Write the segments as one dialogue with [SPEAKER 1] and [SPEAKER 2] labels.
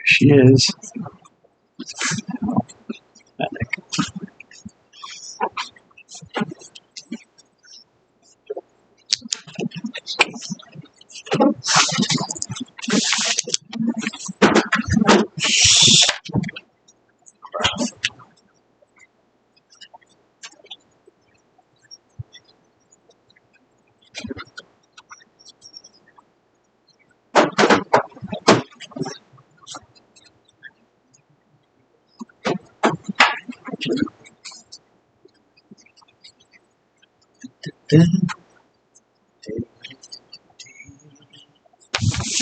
[SPEAKER 1] She is.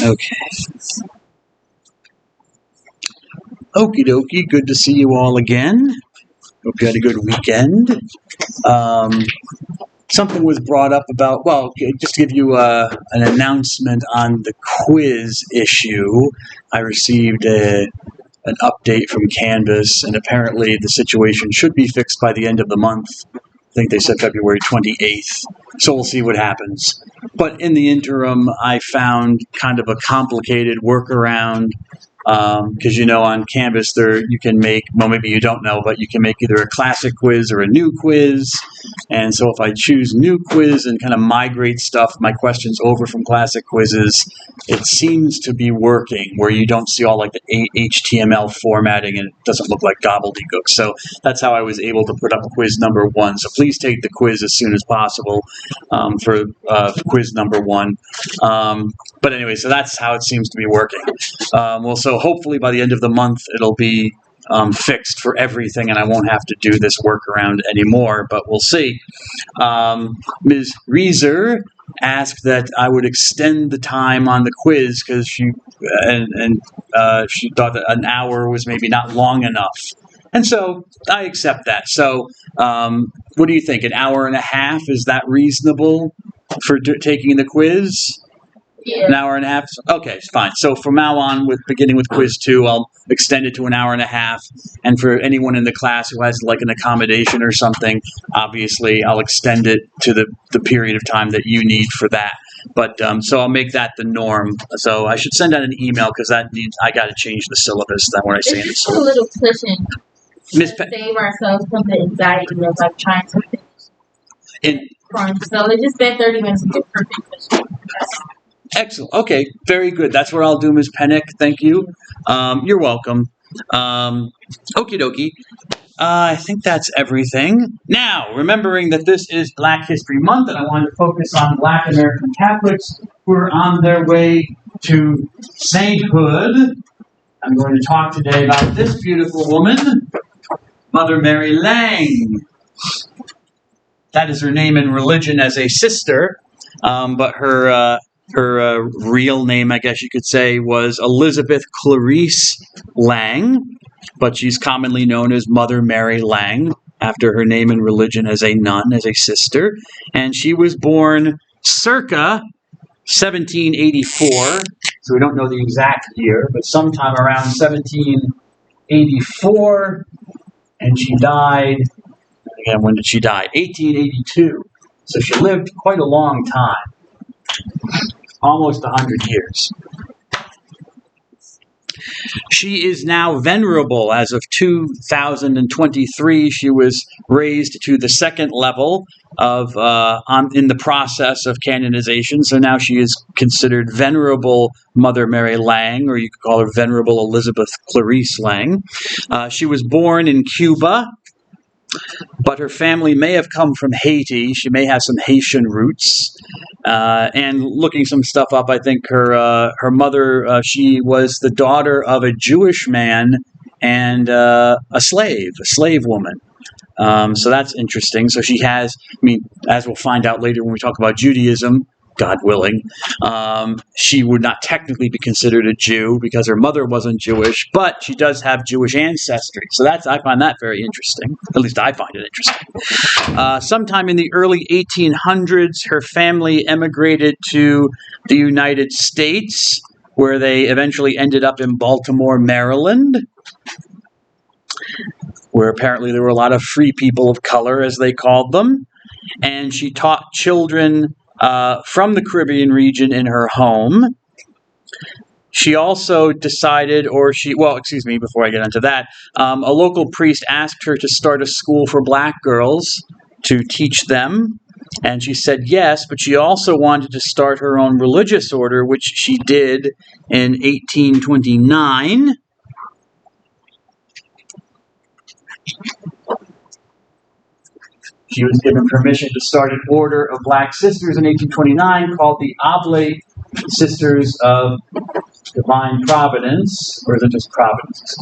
[SPEAKER 1] Okay. Okie dokie. Good to see you all again. Hope you had a good weekend. Something was brought up about, well, just to give you an announcement on the quiz issue. I received an update from Canvas, and apparently the situation should be fixed by the end of the month. I think they said February 28th, so we'll see what happens. But in the interim, I found kind of a complicated workaround, because on Canvas you can make, well, maybe you don't know, but you can make either a classic quiz or a new quiz. And so if I choose new quiz and kind of migrate my questions over from classic quizzes, it seems to be working where you don't see all like the HTML formatting and it doesn't look like gobbledygook. So that's how I was able to put up quiz number 1. So please take the quiz as soon as possible for quiz number 1. But anyway, so that's how it seems to be working. So hopefully by the end of the month, it'll be fixed for everything, and I won't have to do this workaround anymore, but we'll see. Ms. Reeser asked that I would extend the time on the quiz because she thought that an hour was maybe not long enough. And so I accept that. So what do you think? An hour and a half? Is that reasonable for taking the quiz?
[SPEAKER 2] Yeah.
[SPEAKER 1] An hour and a half? Okay, fine. So from now on, beginning with quiz 2, I'll extend it to an hour and a half. And for anyone in the class who has like an accommodation or something, obviously I'll extend it to the period of time that you need for that. But so I'll make that the norm. So I should send out an email because I got to change the syllabus. That what I say in the
[SPEAKER 2] It's
[SPEAKER 1] syllabus.
[SPEAKER 2] a little cushion
[SPEAKER 1] Miss
[SPEAKER 2] to save ourselves from the anxiety of like trying to finish. So it's just been 30 minutes of perfect cushion.
[SPEAKER 1] Excellent. Okay, very good. That's what I'll do, Ms. Pennick. Thank you. You're welcome. Okie dokie. I think that's everything. Now, remembering that this is Black History Month, and I want to focus on Black American Catholics who are on their way to sainthood. I'm going to talk today about this beautiful woman, Mother Mary Lang. That is her name in religion as a sister, but her real name, I guess you could say, was Elizabeth Clarice Lang, but she's commonly known as Mother Mary Lang, after her name in religion as a nun, as a sister. And she was born circa 1784, so we don't know the exact year, but sometime around 1784, and she died, again, when did she die? 1882. So she lived quite a long time. Almost 100 years. She is now venerable as of 2023. She was raised to the second level of in the process of canonization. So now she is considered Venerable Mother Mary Lang, or you could call her Venerable Elizabeth Clarice Lang. She was born in Cuba, but her family may have come from Haiti. She may have some Haitian roots. And looking some stuff up, I think her mother, she was the daughter of a Jewish man and a slave woman. So that's interesting. So she has, as we'll find out later when we talk about Judaism, God willing, she would not technically be considered a Jew because her mother wasn't Jewish, but she does have Jewish ancestry. So I find that very interesting. At least I find it interesting. Sometime in the early 1800s, her family emigrated to the United States, where they eventually ended up in Baltimore, Maryland, where apparently there were a lot of free people of color, as they called them. And she taught children from the Caribbean region in her home. She also decided, well, excuse me, before I get into that, a local priest asked her to start a school for black girls to teach them. And she said yes, but she also wanted to start her own religious order, which she did in 1829. She was given permission to start an order of black sisters in 1829 called the Oblate Sisters of Divine Providence, or is it just Providence?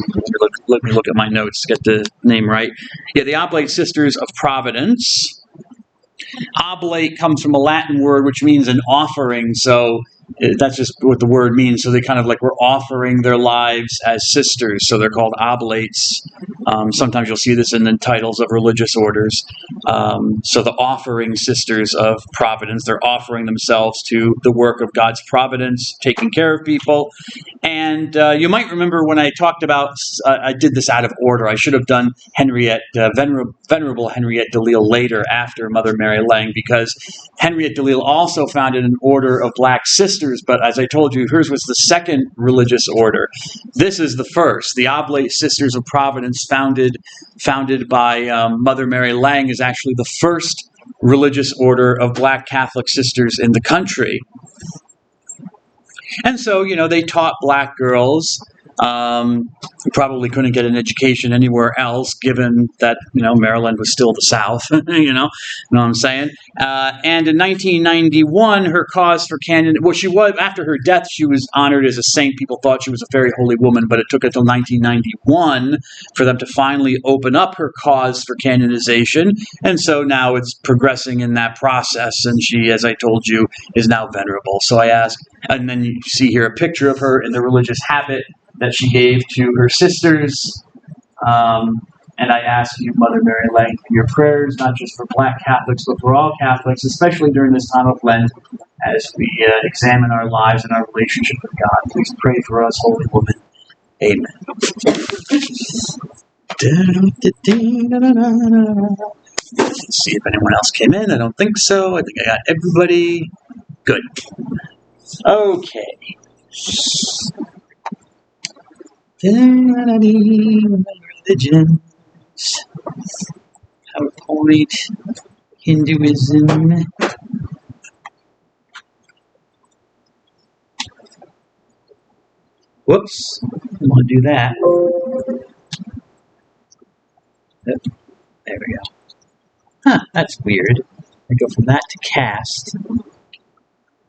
[SPEAKER 1] Let me look at my notes to get the name right. Yeah, the Oblate Sisters of Providence. Oblate comes from a Latin word which means an offering, so that's just what the word means. So they kind of like were offering their lives as sisters, so they're called oblates. Sometimes you'll see this in the titles of religious orders. So the offering sisters of Providence, they're offering themselves to the work of God's providence, taking care of people. And you might remember when I talked about, I did this out of order. I should have done Venerable Henriette DeLille later after Mother Mary Lang, because Henriette DeLille also founded an order of black sisters, but as I told you, hers was the second religious order. This is the first. The Oblate Sisters of Providence, founded by Mother Mary Lang, is actually the first religious order of black Catholic sisters in the country. And so, they taught black girls who probably couldn't get an education anywhere else, given that, Maryland was still the South, you know what I'm saying? And in 1991, her cause for candidacy, well, she was, after her death, she was honored as a saint. People thought she was a very holy woman, but it took until 1991 for them to finally open up her cause for canonization. And so now it's progressing in that process, and she, as I told you, is now venerable. So I asked, and then you see here a picture of her in the religious habit that she gave to her sisters. And I ask you, Mother Mary Lang, for your prayers, not just for black Catholics, but for all Catholics, especially during this time of Lent, as we examine our lives and our relationship with God. Please pray for us, Holy Woman. Amen. Let's see if anyone else came in. I don't think so. I think I got everybody. Good. Okay. Religions. PowerPoint. Hinduism. Whoops. I want to do that. There we go. Huh, that's weird. I go from that to cast.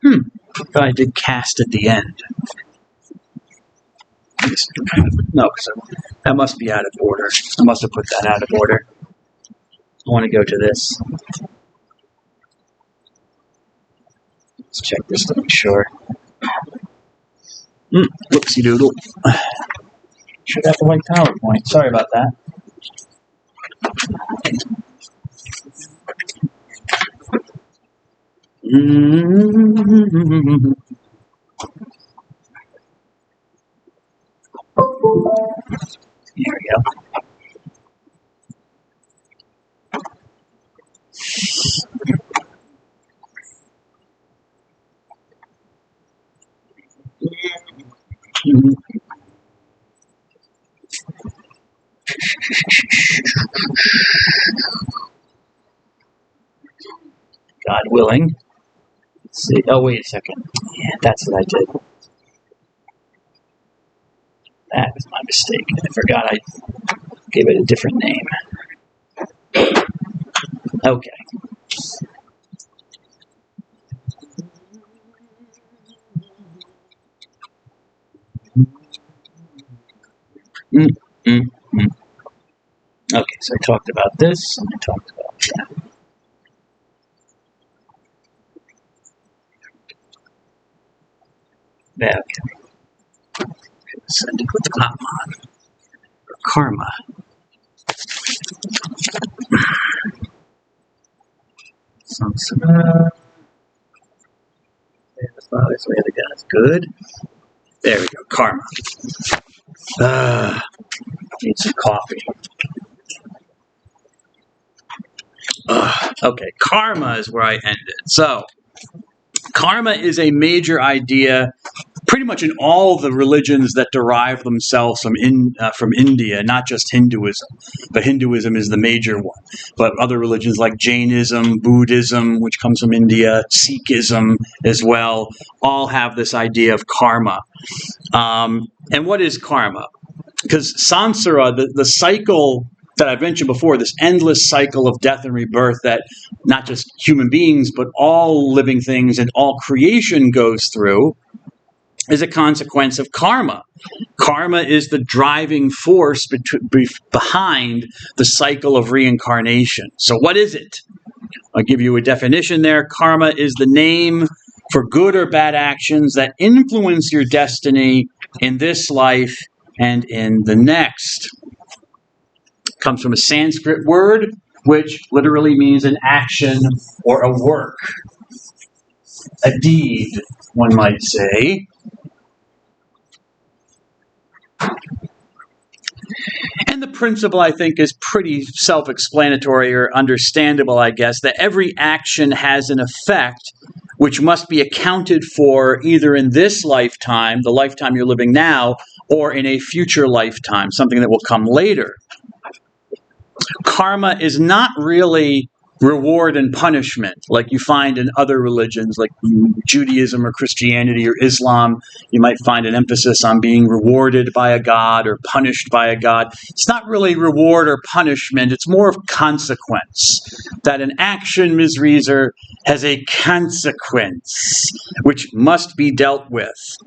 [SPEAKER 1] I thought I did cast at the end. No, because that must be out of order. I must have put that out of order. I want to go to this. Let's check this to make sure. Whoopsie doodle. Should have the white PowerPoint. Sorry about that. Here we go. God willing. Let's see. Oh, wait a second. Yeah, that's what I did. That was my mistake. I forgot I gave it a different name. Okay. Okay, so I talked about this, and I talked about that. Yeah, okay. Send it with Atman, or karma. The Father's way of the gods. Good. There we go. Karma. Need some coffee. Okay, karma is where I ended. So, karma is a major idea pretty much in all the religions that derive themselves from India, not just Hinduism, but Hinduism is the major one. But other religions like Jainism, Buddhism, which comes from India, Sikhism as well, all have this idea of karma. And what is karma? Because samsara, the cycle that I've mentioned before, this endless cycle of death and rebirth that not just human beings, but all living things and all creation goes through, is a consequence of karma. Karma is the driving force behind the cycle of reincarnation. So what is it? I'll give you a definition there. Karma is the name for good or bad actions that influence your destiny in this life and in the next. It comes from a Sanskrit word, which literally means an action or a work, a deed, one might say. And the principle, I think, is pretty self-explanatory or understandable, I guess, that every action has an effect which must be accounted for either in this lifetime, the lifetime you're living now, or in a future lifetime, something that will come later. Karma is not really reward and punishment like you find in other religions like Judaism or Christianity or Islam. You might find an emphasis on being rewarded by a god or punished by a god. It's not really reward or punishment. It's more of consequence. That an action, Ms. Reeser, has a consequence which must be dealt with.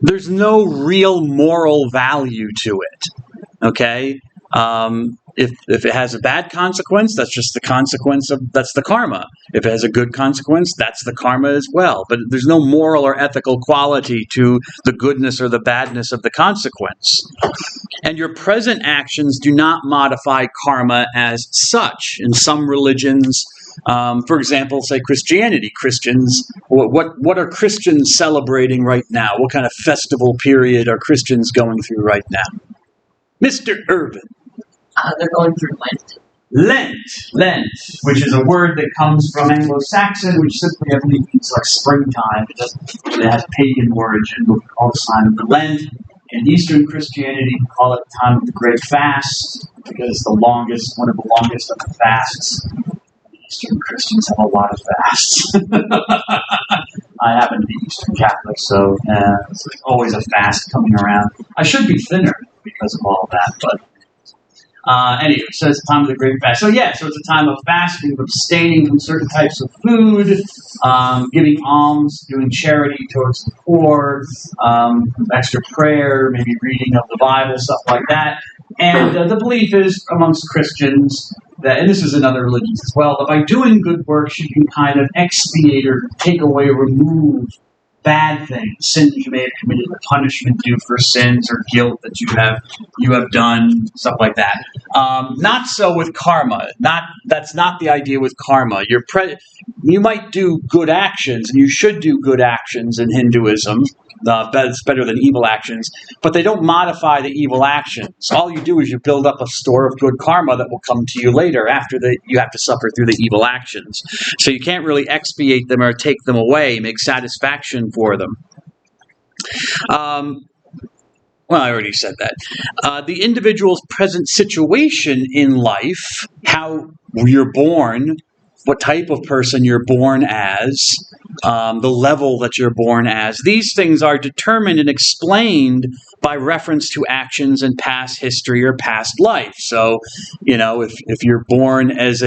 [SPEAKER 1] There's no real moral value to it. Okay? If it has a bad consequence, that's just the consequence that's the karma. If it has a good consequence, that's the karma as well. But there's no moral or ethical quality to the goodness or the badness of the consequence. And your present actions do not modify karma as such. In some religions, for example, say Christianity. Christians, what are Christians celebrating right now? What kind of festival period are Christians going through right now? Mr. Urban.
[SPEAKER 2] They're going through Lent.
[SPEAKER 1] Lent, which is a word that comes from Anglo-Saxon, which simply, I believe, means like springtime. It has pagan origin. We call the time of the Lent. In Eastern Christianity, we call it the time of the Great Fast, because one of the longest of the fasts. Eastern Christians have a lot of fasts. I happen to be Eastern Catholic, so there's always a fast coming around. I should be thinner because of all that, but anyway, so it's the time of the Great Fast. So it's a time of fasting, of abstaining from certain types of food, giving alms, doing charity towards the poor, extra prayer, maybe reading of the Bible, stuff like that. And the belief is amongst Christians that, and this is in other religions as well, that by doing good works you can kind of expiate or take away, remove bad things, sins you may have committed, the punishment due for sins or guilt that you have done, stuff like that. Not so with karma. That's not the idea with karma. You might do good actions, and you should do good actions in Hinduism. It's better than evil actions, but they don't modify the evil actions. All you do is you build up a store of good karma that will come to you later after you have to suffer through the evil actions. So you can't really expiate them or take them away, make satisfaction for them. Well, I already said that. The individual's present situation in life, how you're born, what type of person you're born as, the level that you're born as. These things are determined and explained by reference to actions in past history or past life. So, if you're born as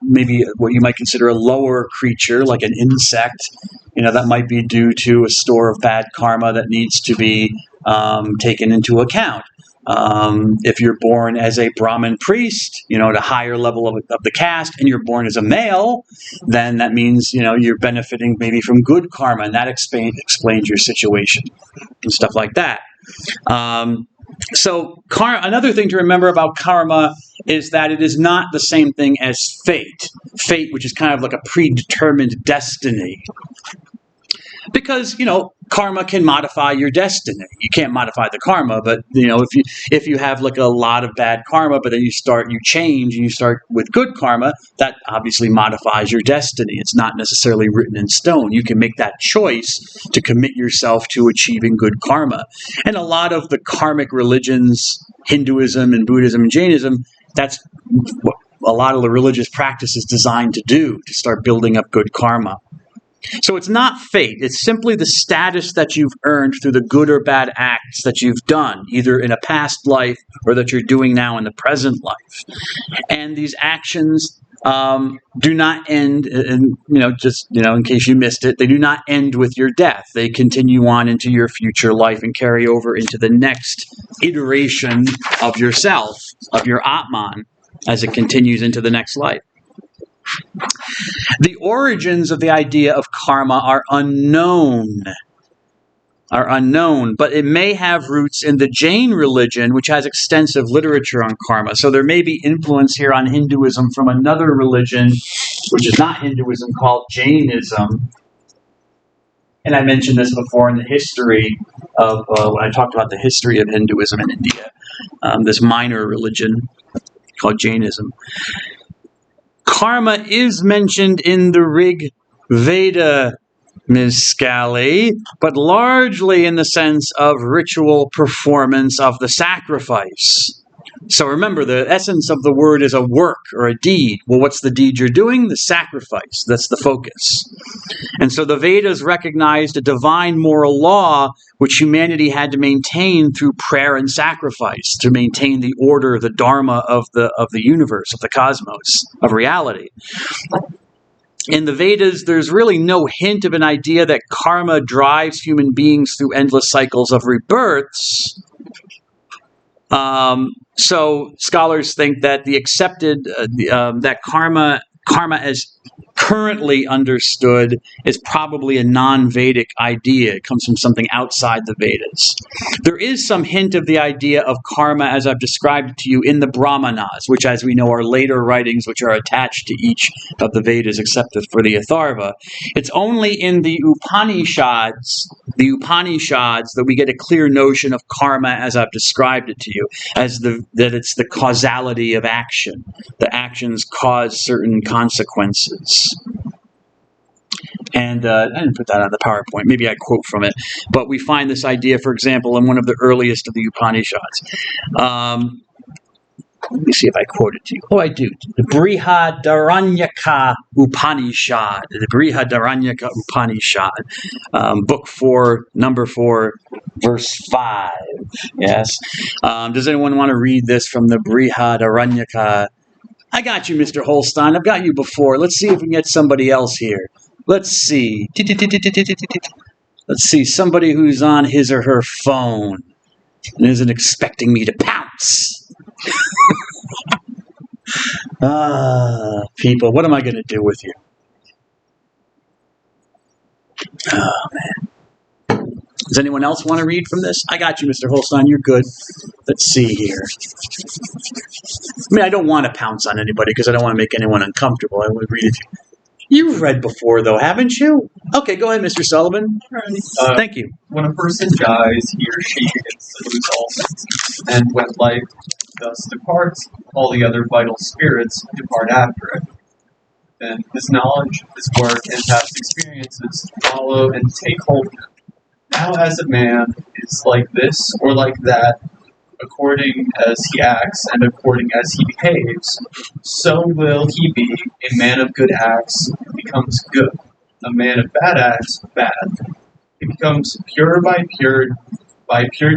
[SPEAKER 1] maybe what you might consider a lower creature, like an insect, that might be due to a store of bad karma that needs to be taken into account. If you're born as a Brahmin priest, at a higher level of the caste, and you're born as a male, then that means, you're benefiting maybe from good karma, and that explains your situation and stuff like that. So another thing to remember about karma is that it is not the same thing as fate. Fate, which is kind of like a predetermined destiny. Because, karma can modify your destiny. You can't modify the karma, but, if you have like a lot of bad karma, but then you change and you start with good karma, that obviously modifies your destiny. It's not necessarily written in stone. You can make that choice to commit yourself to achieving good karma. And a lot of the karmic religions, Hinduism and Buddhism and Jainism, that's what a lot of the religious practice is designed to do, to start building up good karma. So it's not fate. It's simply the status that you've earned through the good or bad acts that you've done, either in a past life or that you're doing now in the present life. And these actions do not end, in case you missed it, they do not end with your death. They continue on into your future life and carry over into the next iteration of yourself, of your Atman, as it continues into the next life. The origins of the idea of karma are unknown, but it may have roots in the Jain religion, which has extensive literature on karma. So there may be influence here on Hinduism from another religion, which is not Hinduism, called Jainism. And I mentioned this before in the history of, when I talked about the history of Hinduism in India, this minor religion called Jainism. Karma is mentioned in the Rig Veda, Ms. Scally, but largely in the sense of ritual performance of the sacrifice. So remember, the essence of the word is a work or a deed. Well, what's the deed you're doing? The sacrifice. That's the focus. And so the Vedas recognized a divine moral law which humanity had to maintain through prayer and sacrifice, to maintain the order, the dharma of the universe, of the cosmos, of reality. In the Vedas, there's really no hint of an idea that karma drives human beings through endless cycles of rebirths. So scholars think that the accepted that karma as currently understood is probably a non-Vedic idea. It comes from something outside the Vedas. There is some hint of the idea of karma as I've described it to you in the Brahmanas, which, as we know, are later writings which are attached to each of the Vedas except for the Atharva. It's only in the Upanishads that we get a clear notion of karma as I've described it to you, that it's the causality of action. The actions cause certain consequences. And I didn't put that on the PowerPoint. Maybe I quote from it. But we find this idea, for example, in one of the earliest of the Upanishads. Let me see if I quote it to you. Oh, I do. The Brihadaranyaka Upanishad. The Brihadaranyaka Upanishad. Book 4, number 4, verse 5. Yes. Does anyone want to read this from the Brihadaranyaka? I got you, Mr. Holstein. I've got you before. Let's see if we can get somebody else here. Let's see. Let's see. Somebody who's on his or her phone and isn't expecting me to pounce. People, what am I going to do with you? Oh, man. Does anyone else want to read from this? I got you, Mr. Holstein. You're good. Let's see here. I mean, I don't want to pounce on anybody because I don't want to make anyone uncomfortable. I want to read it. You've read before, though, haven't you? Okay, go ahead, Mr. Sullivan. Thank you.
[SPEAKER 3] When a person dies, he or she begins to lose all senses, and when life thus departs, all the other vital spirits depart after it. Then his knowledge, his work, and past experiences follow and take hold of him. Now, as a man is like this or like that, according as he acts and according as he behaves, so will he be. A man of good acts becomes good. A man of bad acts, bad. He becomes pure by pure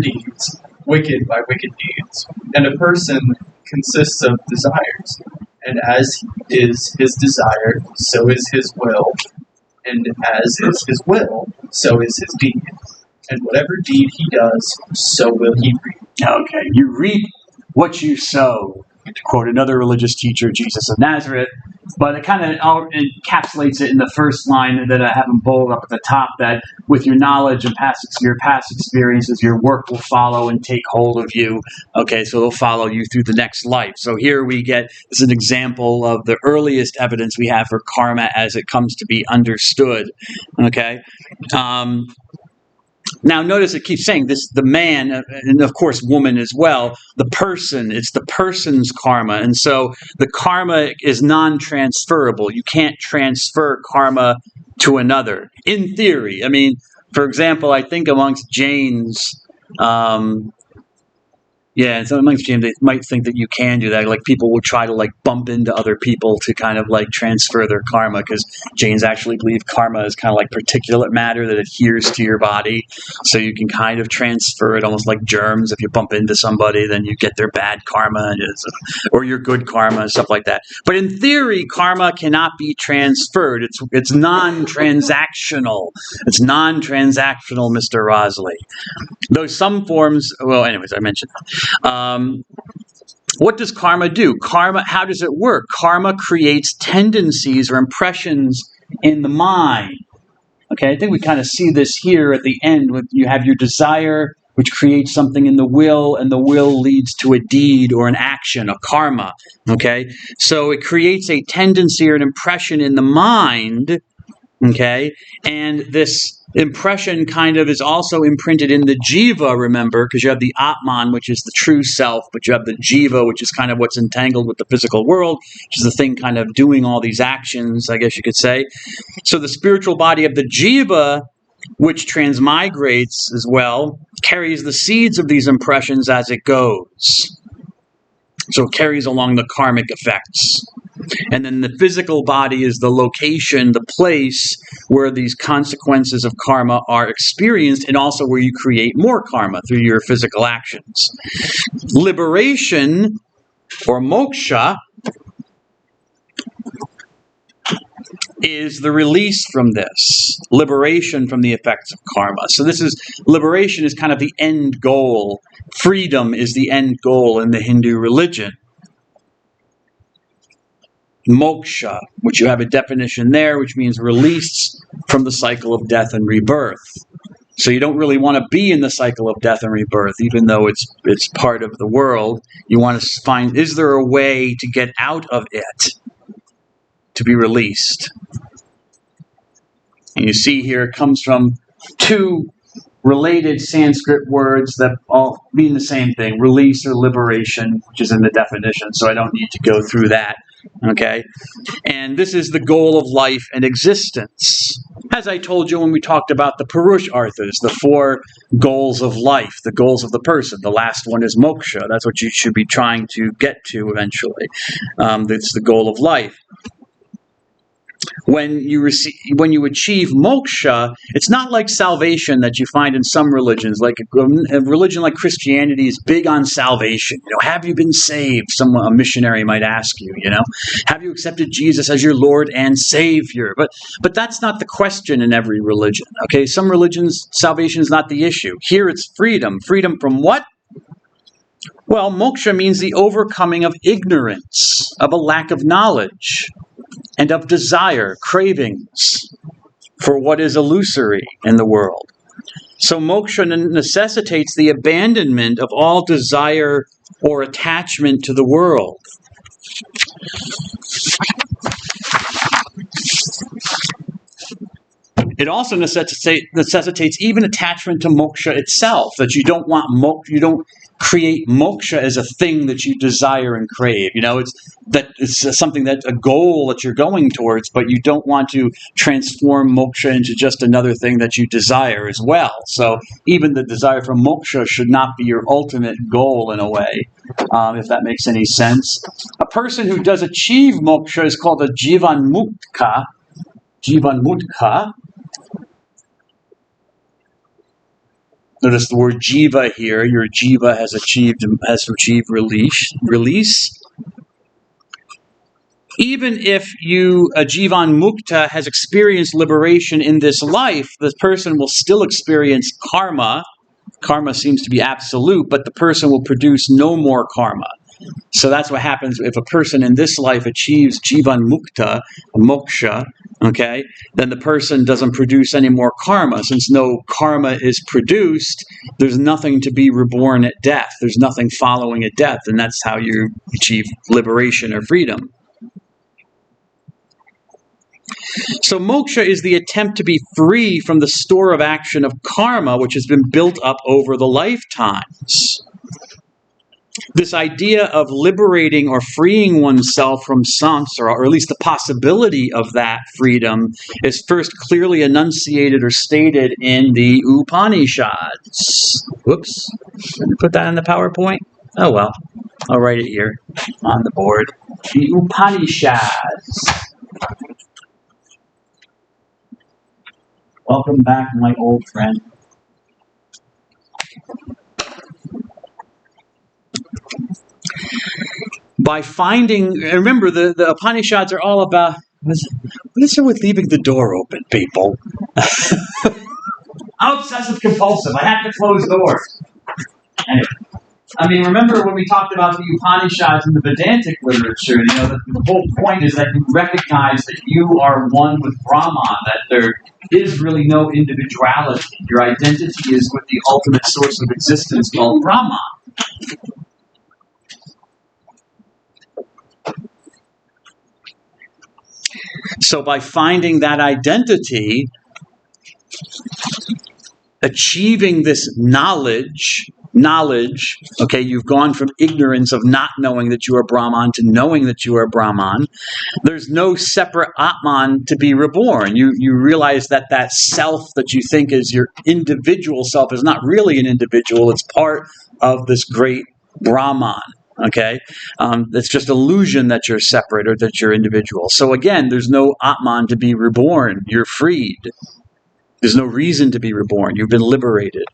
[SPEAKER 3] deeds, wicked by wicked deeds. And a person consists of desires. And as is his desire, so is his will. And as is his will, so is his deed. And whatever deed he does, so will he reap.
[SPEAKER 1] Okay, you reap what you sow. To quote another religious teacher, Jesus of Nazareth, But it kind of encapsulates it in the first line that I have them bold up at the top, that with your knowledge and your past experiences, your work will follow and take hold of you. Okay, so it'll follow you through the next life. So here we get, this is an example of the earliest evidence we have for karma as it comes to be understood. Okay. Now, notice it keeps saying this, the man, and of course woman as well, the person, it's the person's karma. And so the karma is non-transferable. You can't transfer karma to another, in theory. I mean, for example, I think amongst Jains, yeah, so amongst Jains, they might think that you can do that. Like, people will try to, like, bump into other people to kind of, like, transfer their karma, because Jains actually believe karma is kind of like particulate matter that adheres to your body. So you can kind of transfer it almost like germs. If you bump into somebody, then you get their bad karma, or your good karma, and stuff like that. But in theory, karma cannot be transferred. It's non-transactional. It's non-transactional, Mr. Rosley. Though some forms, well, anyways, I mentioned that. What does karma do? Karma, how does it work? Karma creates tendencies or impressions in the mind. Okay, I think we kind of see this here at the end. When you have your desire, which creates something in the will, and the will leads to a deed or an action, a karma. Okay, so it creates a tendency or an impression in the mind. Okay, and this impression kind of is also imprinted in the jiva, remember, because you have the atman, which is the true self, but you have the jiva, which is kind of what's entangled with the physical world, which is the thing kind of doing all these actions, I guess you could say. So the spiritual body of the jiva, which transmigrates as well, carries the seeds of these impressions as it goes. So it carries along the karmic effects. And then the physical body is the location, the place where these consequences of karma are experienced, and also where you create more karma through your physical actions. Liberation, or moksha, is the release from this. Liberation from the effects of karma. So liberation is kind of the end goal. Freedom is the end goal in the Hindu religion. Moksha, which you have a definition there, which means release from the cycle of death and rebirth. So you don't really want to be in the cycle of death and rebirth, even though it's part of the world. You want to find, is there a way to get out of it, to be released? And you see here it comes from two related Sanskrit words that all mean the same thing, release or liberation, which is in the definition, so I don't need to go through that. Okay? And this is the goal of life and existence. As I told you when we talked about the Purusharthas, the four goals of life, the goals of the person. The last one is moksha. That's what you should be trying to get to eventually. That's the goal of life. When you achieve moksha, it's not like salvation that you find in some religions. Like a religion like Christianity is big on salvation. Have you been saved? A missionary might ask you. Have you accepted Jesus as your Lord and Savior? But that's not the question in every religion. Okay, some religions, salvation is not the issue. Here it's freedom. Freedom from what? Well, moksha means the overcoming of ignorance, of a lack of knowledge, and of desire, cravings for what is illusory in the world. So moksha necessitates the abandonment of all desire or attachment to the world. It also necessitates even attachment to moksha itself, that you don't want you don't create moksha as a thing that you desire and crave. It's something that's a goal that you're going towards, but you don't want to transform moksha into just another thing that you desire as well. So even the desire for moksha should not be your ultimate goal in a way, if that makes any sense. A person who does achieve moksha is called a jivanmukta. Jivanmukta. Notice the word jiva here. Your jiva has achieved release. Even if a jivan mukta has experienced liberation in this life, the person will still experience karma. Karma seems to be absolute, but the person will produce no more karma. So that's what happens if a person in this life achieves jivan mukta, moksha, okay, then the person doesn't produce any more karma. Since no karma is produced, there's nothing to be reborn at death. There's nothing following at death, and that's how you achieve liberation or freedom. So moksha is the attempt to be free from the store of action of karma, which has been built up over the lifetimes. This idea of liberating or freeing oneself from samsara, or at least the possibility of that freedom, is first clearly enunciated or stated in the Upanishads. Whoops. Did I put that in the PowerPoint? Oh well. I'll write it here on the board. The Upanishads. Welcome back, my old friend. By finding, remember, the Upanishads are all about, what is it with leaving the door open, people? I'm obsessive compulsive. I have to close doors. Anyway, I mean, remember when we talked about the Upanishads in the Vedantic literature, you know, the whole point is that you recognize that you are one with Brahman, that there is really no individuality. Your identity is with the ultimate source of existence called Brahman. So by finding that identity, achieving this knowledge, okay, you've gone from ignorance of not knowing that you are Brahman to knowing that you are Brahman. There's no separate Atman to be reborn. You realize that self that you think is your individual self is not really an individual. It's part of this great Brahman. Okay, it's just illusion that you're separate or that you're individual. So again, there's no Atman to be reborn. You're freed. There's no reason to be reborn. You've been liberated.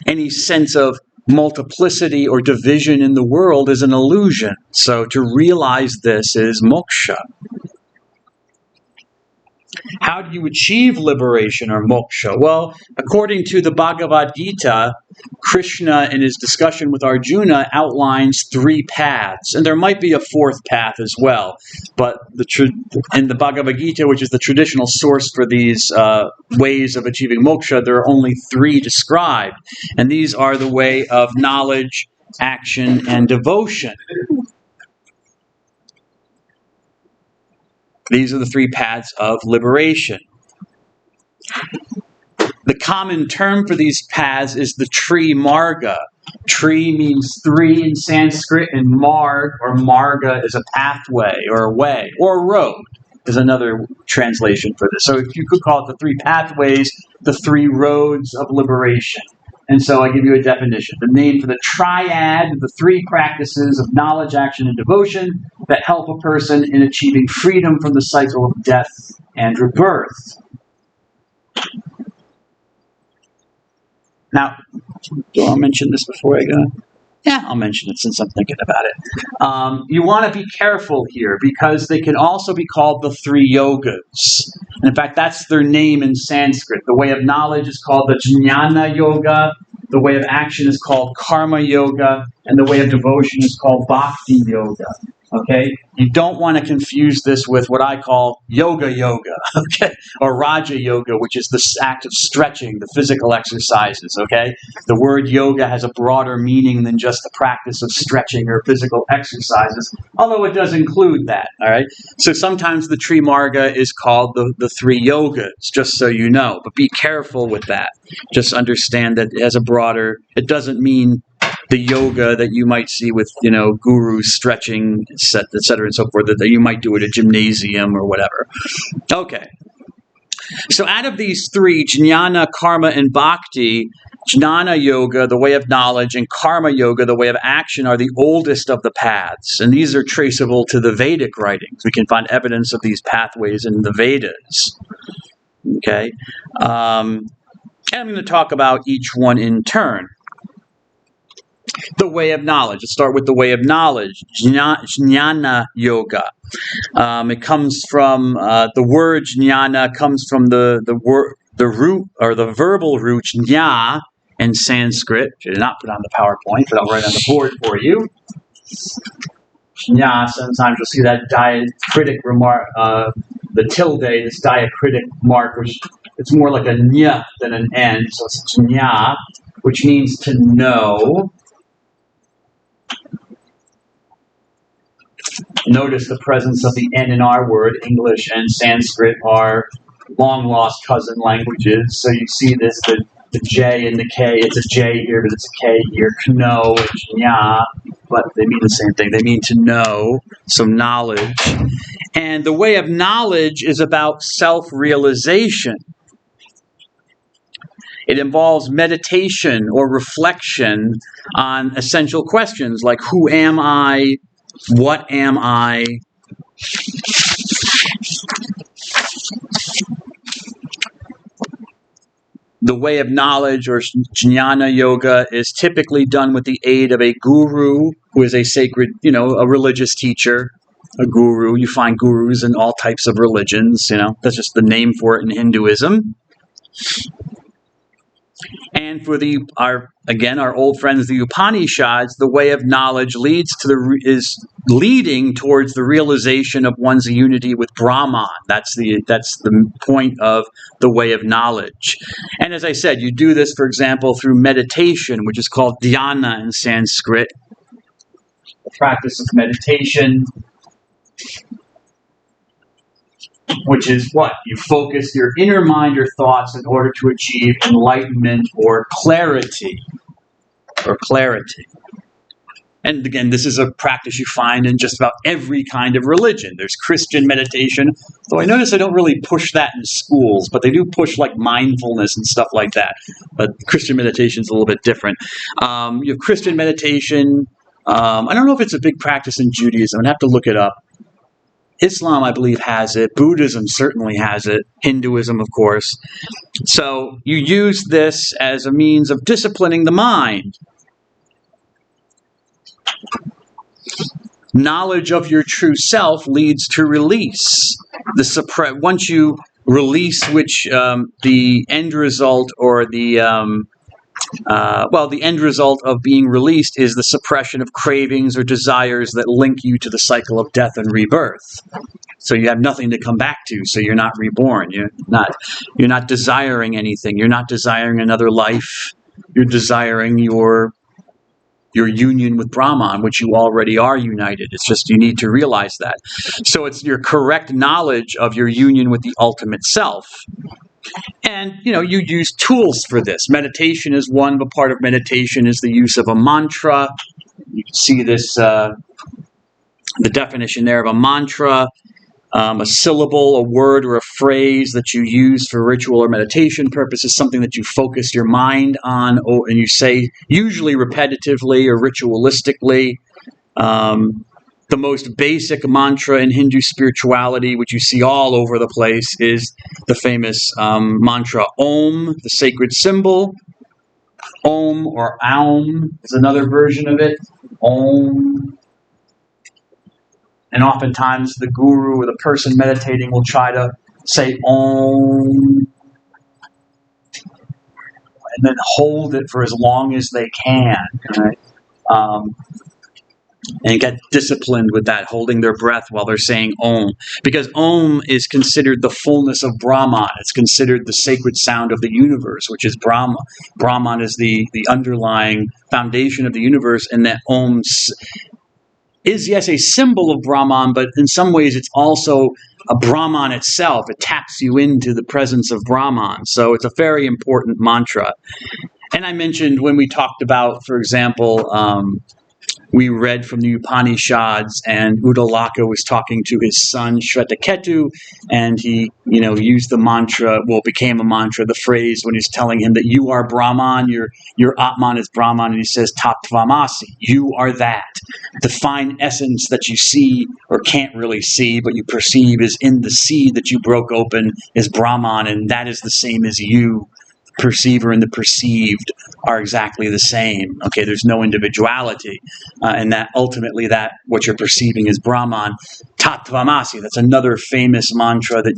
[SPEAKER 1] Any sense of multiplicity or division in the world is an illusion. So to realize this is moksha. How do you achieve liberation or moksha? Well, according to the Bhagavad Gita, Krishna, in his discussion with Arjuna, outlines 3 paths. And there might be a 4th path as well. But in the Bhagavad Gita, which is the traditional source for these ways of achieving moksha, there are only 3 described. And these are the way of knowledge, action, and devotion. These are the 3 paths of liberation. The common term for these paths is the tree marga. Tree means 3 in Sanskrit, and marga is a pathway or a way, or a road is another translation for this. So you could call it the 3 pathways, the 3 roads of liberation. And so I give you a definition. The name for the triad, the 3 practices of knowledge, action, and devotion that help a person in achieving freedom from the cycle of death and rebirth. Now, do I mention this before I go? Yeah, I'll mention it since I'm thinking about it. You want to be careful here because they can also be called the 3 yogas. And in fact, that's their name in Sanskrit. The way of knowledge is called the jnana yoga. The way of action is called karma yoga. And the way of devotion is called bhakti yoga. Okay? You don't want to confuse this with what I call yoga, okay? Or Raja Yoga, which is the act of stretching, the physical exercises, okay? The word yoga has a broader meaning than just the practice of stretching or physical exercises, although it does include that, all right? So sometimes the tree marga is called the 3 yogas, just so you know. But be careful with that. Just understand that it has a broader, it doesn't mean the yoga that you might see with, gurus stretching, et cetera, and so forth, that you might do at a gymnasium or whatever. Okay. So out of these 3, jnana, karma, and bhakti, jnana yoga, the way of knowledge, and karma yoga, the way of action, are the oldest of the paths. And these are traceable to the Vedic writings. We can find evidence of these pathways in the Vedas. Okay. And I'm going to talk about each one in turn. The way of knowledge. Let's start with the way of knowledge. Jnana yoga. It comes from the word jnana comes from the root or the verbal root jna, and Sanskrit, which I did not put on the PowerPoint, but I'll write on the board for you. Nya, sometimes you'll see that diacritic remark, the tilde, this diacritic mark, which it's more like a nya than an n, so it's nya, which means to know. Notice the presence of the N in our word. English and Sanskrit are long-lost cousin languages. So you see this, the J and the K. It's a J here, but it's a K here. Kno and nya, but they mean the same thing. They mean to know, so knowledge. And the way of knowledge is about self-realization. It involves meditation or reflection on essential questions like who am I? What am I? The way of knowledge or jnana yoga is typically done with the aid of a guru who is a sacred, a religious teacher, a guru. You find gurus in all types of religions, that's just the name for it in Hinduism. And for our old friends, the Upanishads, the way of knowledge is leading towards the realization of one's unity with Brahman. That's the point of the way of knowledge. And as I said, you do this, for example, through meditation, which is called dhyana in Sanskrit. The practice of meditation, which is what? You focus your inner mind or thoughts in order to achieve enlightenment or clarity. And again, this is a practice you find in just about every kind of religion. There's Christian meditation, though I notice they don't really push that in schools, but they do push like mindfulness and stuff like that. But Christian meditation is a little bit different. You have Christian meditation. I don't know if it's a big practice in Judaism. I'd have to look it up. Islam, I believe, has it. Buddhism certainly has it. Hinduism, of course. So you use this as a means of disciplining the mind. Knowledge of your true self leads to release. Once you release, which the end result or the end result of being released is the suppression of cravings or desires that link you to the cycle of death and rebirth. So you have nothing to come back to, so you're not reborn. You're not desiring anything. You're not desiring another life. You're desiring your union with Brahman, which you already are united. It's just you need to realize that. So it's your correct knowledge of your union with the ultimate self. And, you use tools for this. Meditation is one, but part of meditation is the use of a mantra. You can see this, the definition there of a mantra, a syllable, a word, or a phrase that you use for ritual or meditation purposes, something that you focus your mind on, and you say usually repetitively or ritualistically. The most basic mantra in Hindu spirituality, which you see all over the place, is the famous mantra Om, the sacred symbol. Om or Aum is another version of it. Om. And oftentimes the guru or the person meditating will try to say Om and then hold it for as long as they can. Right? And get disciplined with that, holding their breath while they're saying Om. Because Om is considered the fullness of Brahman. It's considered the sacred sound of the universe, which is Brahma. Brahman is the underlying foundation of the universe, and that Om is, yes, a symbol of Brahman, but in some ways it's also a Brahman itself. It taps you into the presence of Brahman. So it's a very important mantra. And I mentioned when we talked about, for example, we read from the Upanishads, and Uddalaka was talking to his son Shvetaketu, and he, used the mantra, became a mantra, the phrase when he's telling him that you are Brahman, your Atman is Brahman, and he says, Tattvamasi, you are that. The fine essence that you see or can't really see, but you perceive is in the seed that you broke open is Brahman, and that is the same as you. perceiver and the perceived are exactly the same. Okay, there's no individuality, and that ultimately that what you're perceiving is Brahman. Tattvamasi. That's another famous mantra that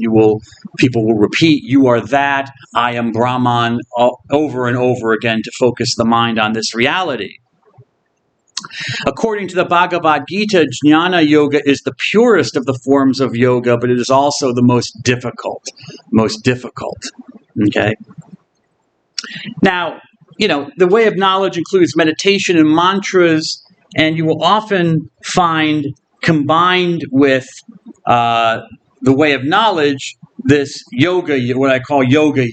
[SPEAKER 1] people will repeat. You are that. I am Brahman. Over and over again to focus the mind on this reality. According to the Bhagavad Gita, Jnana Yoga is the purest of the forms of yoga, but it is also the most difficult. Okay? Now, the way of knowledge includes meditation and mantras, and you will often find combined with the way of knowledge this yoga, what I call yoga.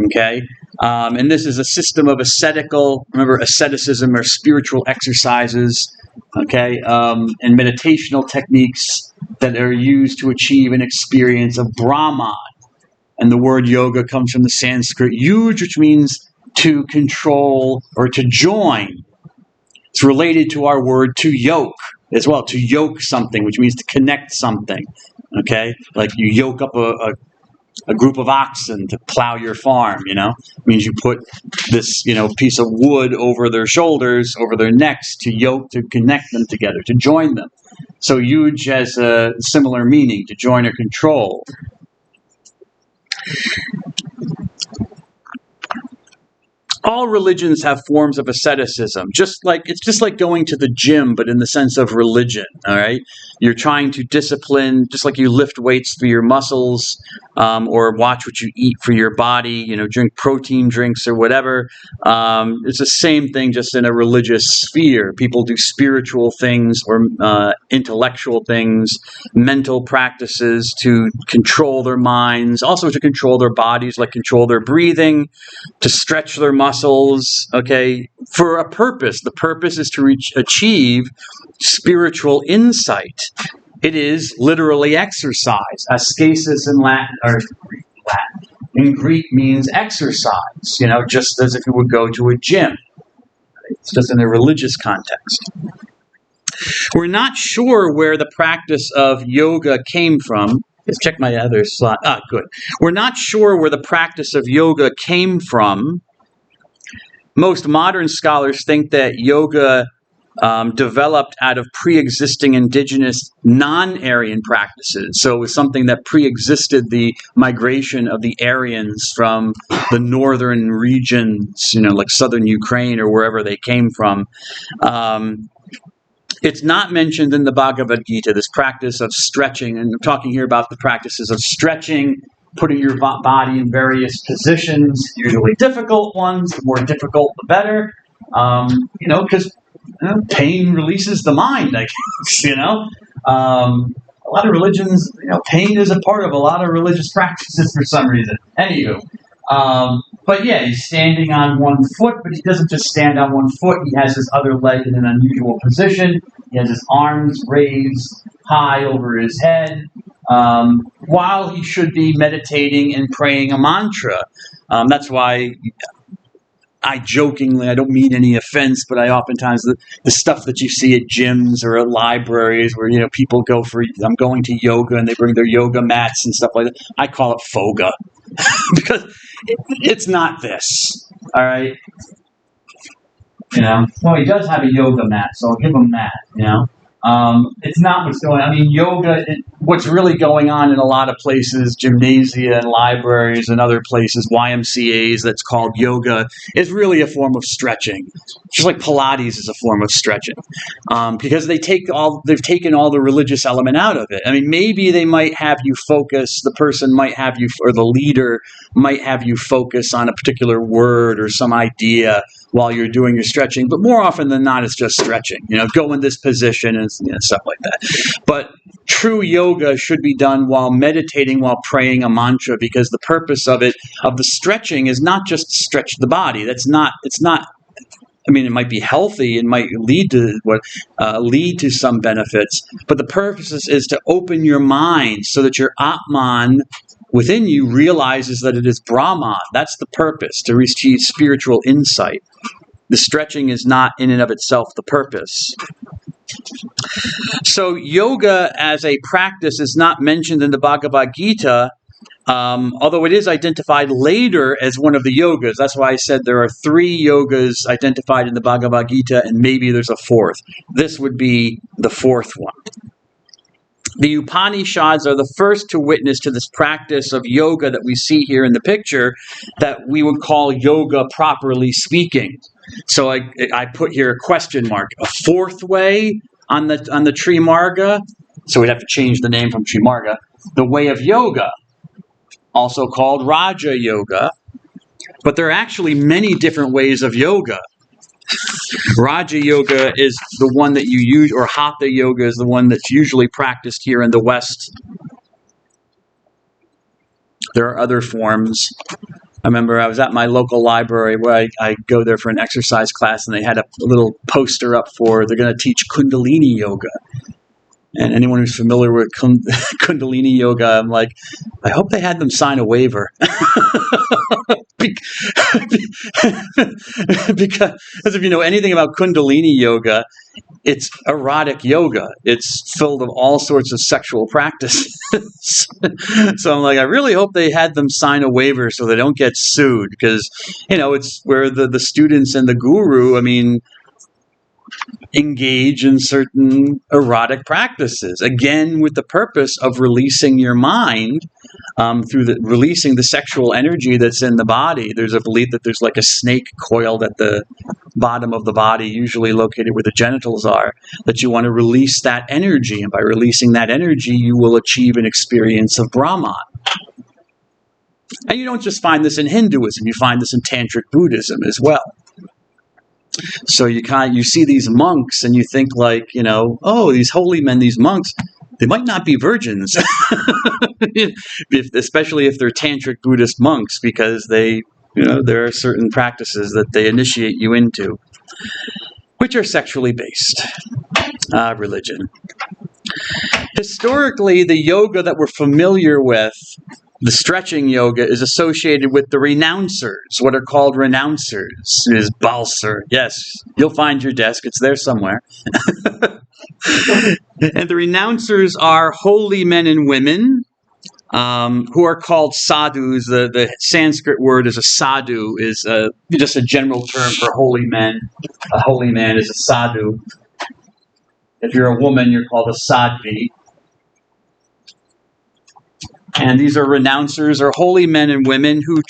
[SPEAKER 1] Okay? And this is a system of asceticism or spiritual exercises, okay, and meditational techniques that are used to achieve an experience of Brahman. And the word yoga comes from the Sanskrit yuj, which means to control or to join. It's related to our word to yoke as well, to yoke something, which means to connect something, okay? Like you yoke up a group of oxen to plow your farm, It means you put this, piece of wood over their shoulders, over their necks to connect them together, to join them. So yuj has a similar meaning, to join or control. All religions have forms of asceticism. It's just like going to the gym, but in the sense of religion. All right, you're trying to discipline, just like you lift weights for your muscles, or watch what you eat for your body. Drink protein drinks or whatever. It's the same thing, just in a religious sphere. People do spiritual things or intellectual things, mental practices to control their minds, also to control their bodies, like control their breathing, to stretch their muscles, okay, for a purpose. The purpose is to achieve spiritual insight. It is literally exercise. Ascesis in Latin, or Latin, in Greek means exercise, just as if you would go to a gym. It's just in a religious context. We're not sure where the practice of yoga came from. Let's check my other slide. Good. We're not sure where the practice of yoga came from. Most modern scholars think that yoga developed out of pre-existing indigenous non-Aryan practices. So it was something that pre-existed the migration of the Aryans from the northern regions, like southern Ukraine or wherever they came from. It's not mentioned in the Bhagavad Gita, this practice of stretching, and I'm talking here about the practices of stretching, putting your body in various positions, usually difficult ones. The more difficult, the better, because pain releases the mind, I guess, a lot of religions, pain is a part of a lot of religious practices for some reason. Anywho, but yeah, he's standing on one foot, but he doesn't just stand on one foot. He has his other leg in an unusual position. He has his arms raised high over his head, while he should be meditating and praying a mantra. That's why I jokingly, I don't mean any offense, but I oftentimes, the stuff that you see at gyms or at libraries where, people go for, I'm going to yoga, and they bring their yoga mats and stuff like that. I call it foga because it's not this. All right. Well, he does have a yoga mat, so I'll give him that, It's not what's going on. I mean, yoga, what's really going on in a lot of places, gymnasia and libraries and other places, YMCAs, that's called yoga, is really a form of stretching. Just like Pilates is a form of stretching. Because they've taken all the religious element out of it. I mean, maybe they might have you focus, the person might have you, or the leader might have you focus on a particular word or some idea while you're doing your stretching, but more often than not, it's just stretching. Go in this position and stuff like that. But true yoga should be done while meditating, while praying a mantra, because the purpose of the stretching is not just to stretch the body. It's not. I mean, it might be healthy, it might lead to some benefits, but the purpose is to open your mind so that your Atman within you realizes that it is Brahman. That's the purpose, to achieve spiritual insight. The stretching is not in and of itself the purpose. So yoga as a practice is not mentioned in the Bhagavad Gita, although it is identified later as one of the yogas. That's why I said there are 3 yogas identified in the Bhagavad Gita, and maybe there's a 4th. This would be the 4th one. The Upanishads are the first to witness to this practice of yoga that we see here in the picture that we would call yoga properly speaking. So I put here a question mark. A 4th way on the Trimarga, so we'd have to change the name from Trimarga, the way of yoga, also called Raja Yoga. But there are actually many different ways of yoga. Raja Yoga is the one that you use, or Hatha Yoga is the one that's usually practiced here in the West. There are other forms. I remember I was at my local library where I go there for an exercise class, and they had a little poster up for they're going to teach Kundalini Yoga. And anyone who's familiar with Kundalini Yoga, I'm like, I hope they had them sign a waiver. Because if you know anything about Kundalini Yoga, it's erotic yoga. It's filled with all sorts of sexual practices. So I'm like, I really hope they had them sign a waiver so they don't get sued, because, it's where the students and the guru, engage in certain erotic practices, again with the purpose of releasing your mind through releasing the sexual energy that's in the body. There's a belief that there's like a snake coiled at the bottom of the body, usually located where the genitals are, that you want to release that energy, and by releasing that energy you will achieve an experience of Brahman. And you don't just find this in Hinduism, you find this in Tantric Buddhism as well. So you see these monks and you think like, these holy men, these monks, they might not be virgins, especially if they're Tantric Buddhist monks, because there are certain practices that they initiate you into, which are sexually based. Religion. Historically, the yoga that we're familiar with, the stretching yoga, is associated with the renouncers. What are called renouncers is Balsar. Yes, you'll find your desk. It's there somewhere. And the renouncers are holy men and women who are called sadhus. The Sanskrit word is a sadhu, is just a general term for holy men. A holy man is a sadhu. If you're a woman, you're called a sadhvi. And these are renouncers, or holy men and women who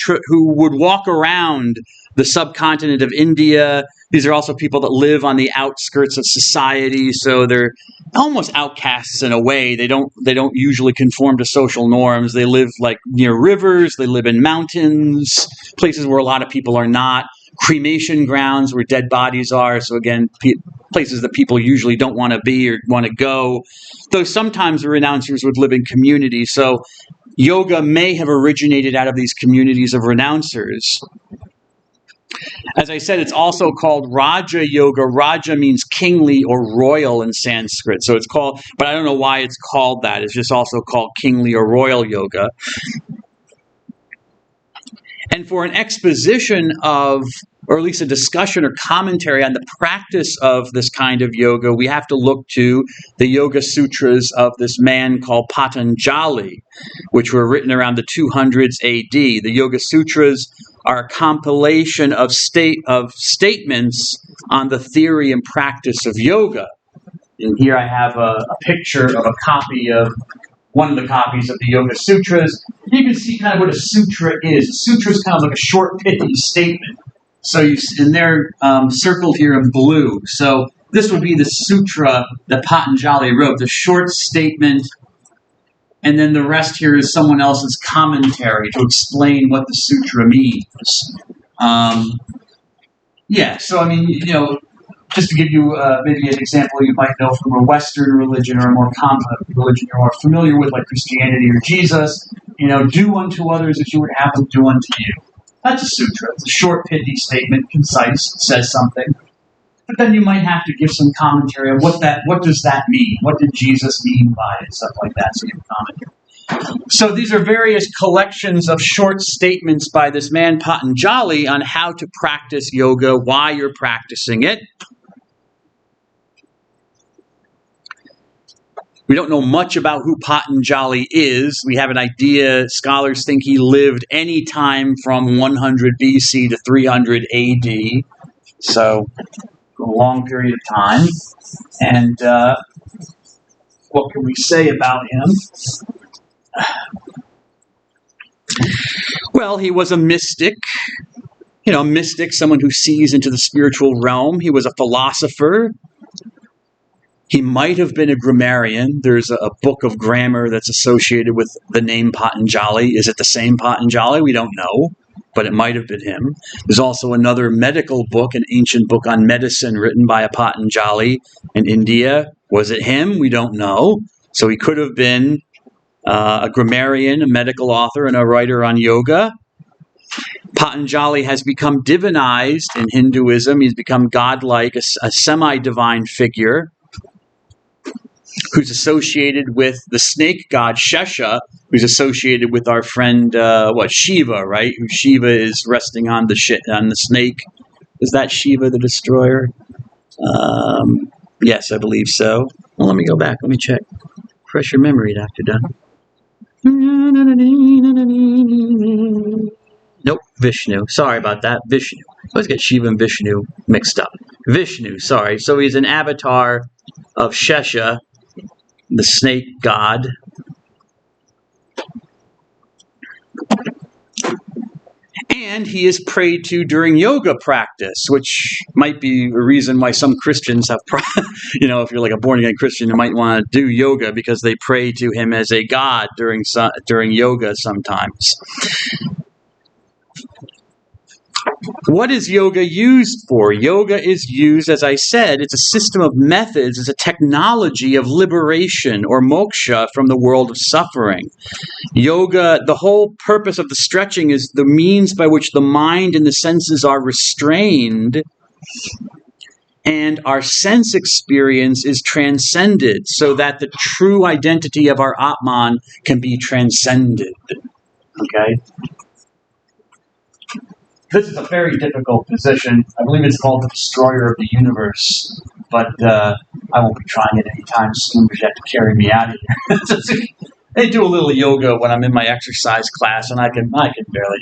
[SPEAKER 1] would walk around the subcontinent of India. These are also people that live on the outskirts of society, so they're almost outcasts in a way. They don't usually conform to social norms. They live like near rivers. They live in mountains, places where a lot of people are not. Cremation grounds where dead bodies are. So again, places that people usually don't want to be or want to go. Though sometimes the renouncers would live in communities. So yoga may have originated out of these communities of renouncers. As I said, it's also called Raja Yoga. Raja means kingly or royal in Sanskrit. So it's called, but I don't know why it's called that. It's just also called kingly or royal yoga. And for an exposition of, or at least a discussion or commentary on the practice of this kind of yoga, we have to look to the Yoga Sutras of this man called Patanjali, which were written around the 200s AD. The Yoga Sutras are a compilation of statements on the theory and practice of yoga. And here I have a picture of a copy of one of the copies of the Yoga Sutras. You can see kind of what a sutra is. A sutra is kind of like a short, pithy statement. So and they're circled here in blue. So this would be the sutra that Patanjali wrote, the short statement, and then the rest here is someone else's commentary to explain what the sutra means. Just to give you maybe an example you might know from a Western religion or a more common religion you're more familiar with, like Christianity or Jesus, do unto others as you would have them do unto you. That's a sutra. It's a short, pithy statement, concise, says something. But then you might have to give some commentary on what does that mean? What did Jesus mean by it? Stuff like that, so you have commentary. So these are various collections of short statements by this man Patanjali on how to practice yoga, why you're practicing it. We don't know much about who Patanjali is. We have an idea. Scholars think he lived any time from 100 BC to 300 AD. So, a long period of time. And what can we say about him? Well, he was a mystic. A mystic, someone who sees into the spiritual realm. He was a philosopher. He might have been a grammarian. There's a book of grammar that's associated with the name Patanjali. Is it the same Patanjali? We don't know, but it might have been him. There's also another medical book, an ancient book on medicine written by a Patanjali in India. Was it him? We don't know. So he could have been a grammarian, a medical author, and a writer on yoga. Patanjali has become divinized in Hinduism. He's become godlike, a semi-divine figure who's associated with the snake god Shesha, who's associated with our friend Shiva, right? Who Shiva is resting on the snake. Is that Shiva the destroyer? Yes, I believe so. Well, let me go back. Let me check. Refresh your memory, Dr. Dunn. Nope, Vishnu. Sorry about that. Vishnu. I always get Shiva and Vishnu mixed up. Vishnu, sorry. So he's an avatar of Shesha, the snake god. And he is prayed to during yoga practice, which might be a reason why some Christians have, if you're like a born-again Christian, you might want to do yoga because they pray to him as a god during yoga sometimes. What is yoga used for? Yoga is used, as I said, it's a system of methods, it's a technology of liberation or moksha from the world of suffering. Yoga, the whole purpose of the stretching is the means by which the mind and the senses are restrained and our sense experience is transcended so that the true identity of our Atman can be transcended. Okay? This is a very difficult position. I believe it's called the destroyer of the universe, but I won't be trying it anytime soon because you have to carry me out of here. They do a little yoga when I'm in my exercise class, and I can barely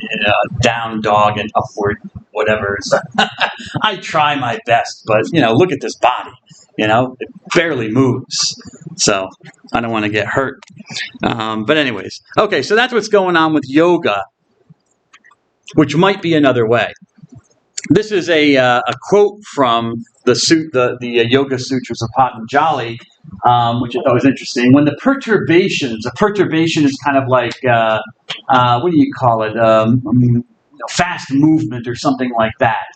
[SPEAKER 1] down dog and upward whatever. So I try my best, but look at this body. It barely moves. So I don't want to get hurt. But anyways, okay. So that's what's going on with yoga, which might be another way. This is a quote from the Yoga Sutras of Patanjali, which I thought was interesting. When a perturbation is kind of like, what do you call it, fast movement or something like that.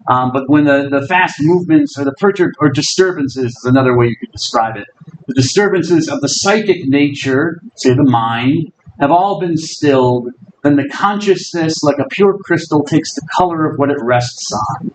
[SPEAKER 1] But when the fast movements or disturbances is another way you could describe it. The disturbances of the psychic nature, say the mind, have all been stilled, then the consciousness, like a pure crystal, takes the color of what it rests on,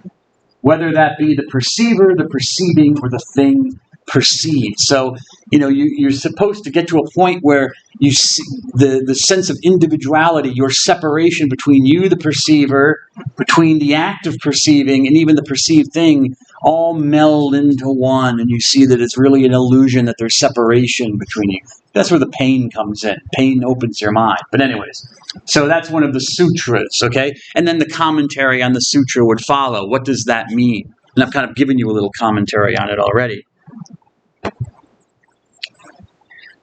[SPEAKER 1] whether that be the perceiver, the perceiving, or the thing perceived. So, you're supposed to get to a point where you see the sense of individuality, your separation between you, the perceiver, between the act of perceiving, and even the perceived thing, all meld into one, and you see that it's really an illusion that there's separation between you. That's where the pain comes in. Pain opens your mind. But anyways, so that's one of the sutras, okay? And then the commentary on the sutra would follow. What does that mean? And I've kind of given you a little commentary on it already.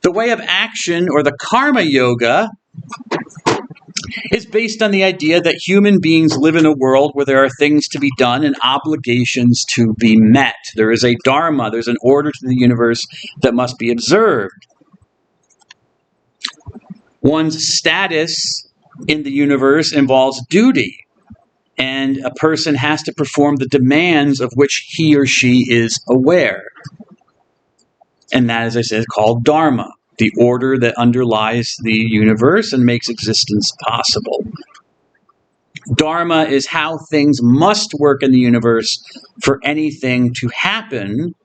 [SPEAKER 1] The way of action, or the karma yoga, is based on the idea that human beings live in a world where there are things to be done and obligations to be met. There is a dharma, there's an order to the universe that must be observed. One's status in the universe involves duty, and a person has to perform the demands of which he or she is aware. And that, as I said, is called dharma, the order that underlies the universe and makes existence possible. Dharma is how things must work in the universe for anything to happen.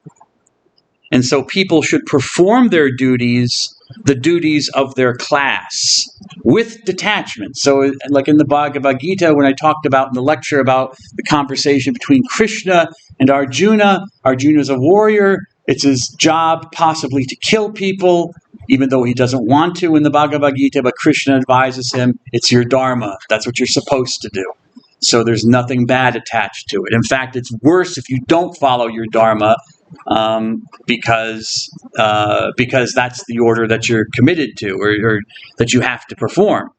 [SPEAKER 1] And so people should perform their duties, the duties of their class, with detachment. So like in the Bhagavad Gita, when I talked about in the lecture about the conversation between Krishna and Arjuna, Arjuna's a warrior, It's his job possibly to kill people, even though he doesn't want to in the Bhagavad Gita, but Krishna advises him, it's your dharma. That's what you're supposed to do. So there's nothing bad attached to it. In fact, it's worse if you don't follow your dharma, because that's the order that you're committed to, or that you have to perform.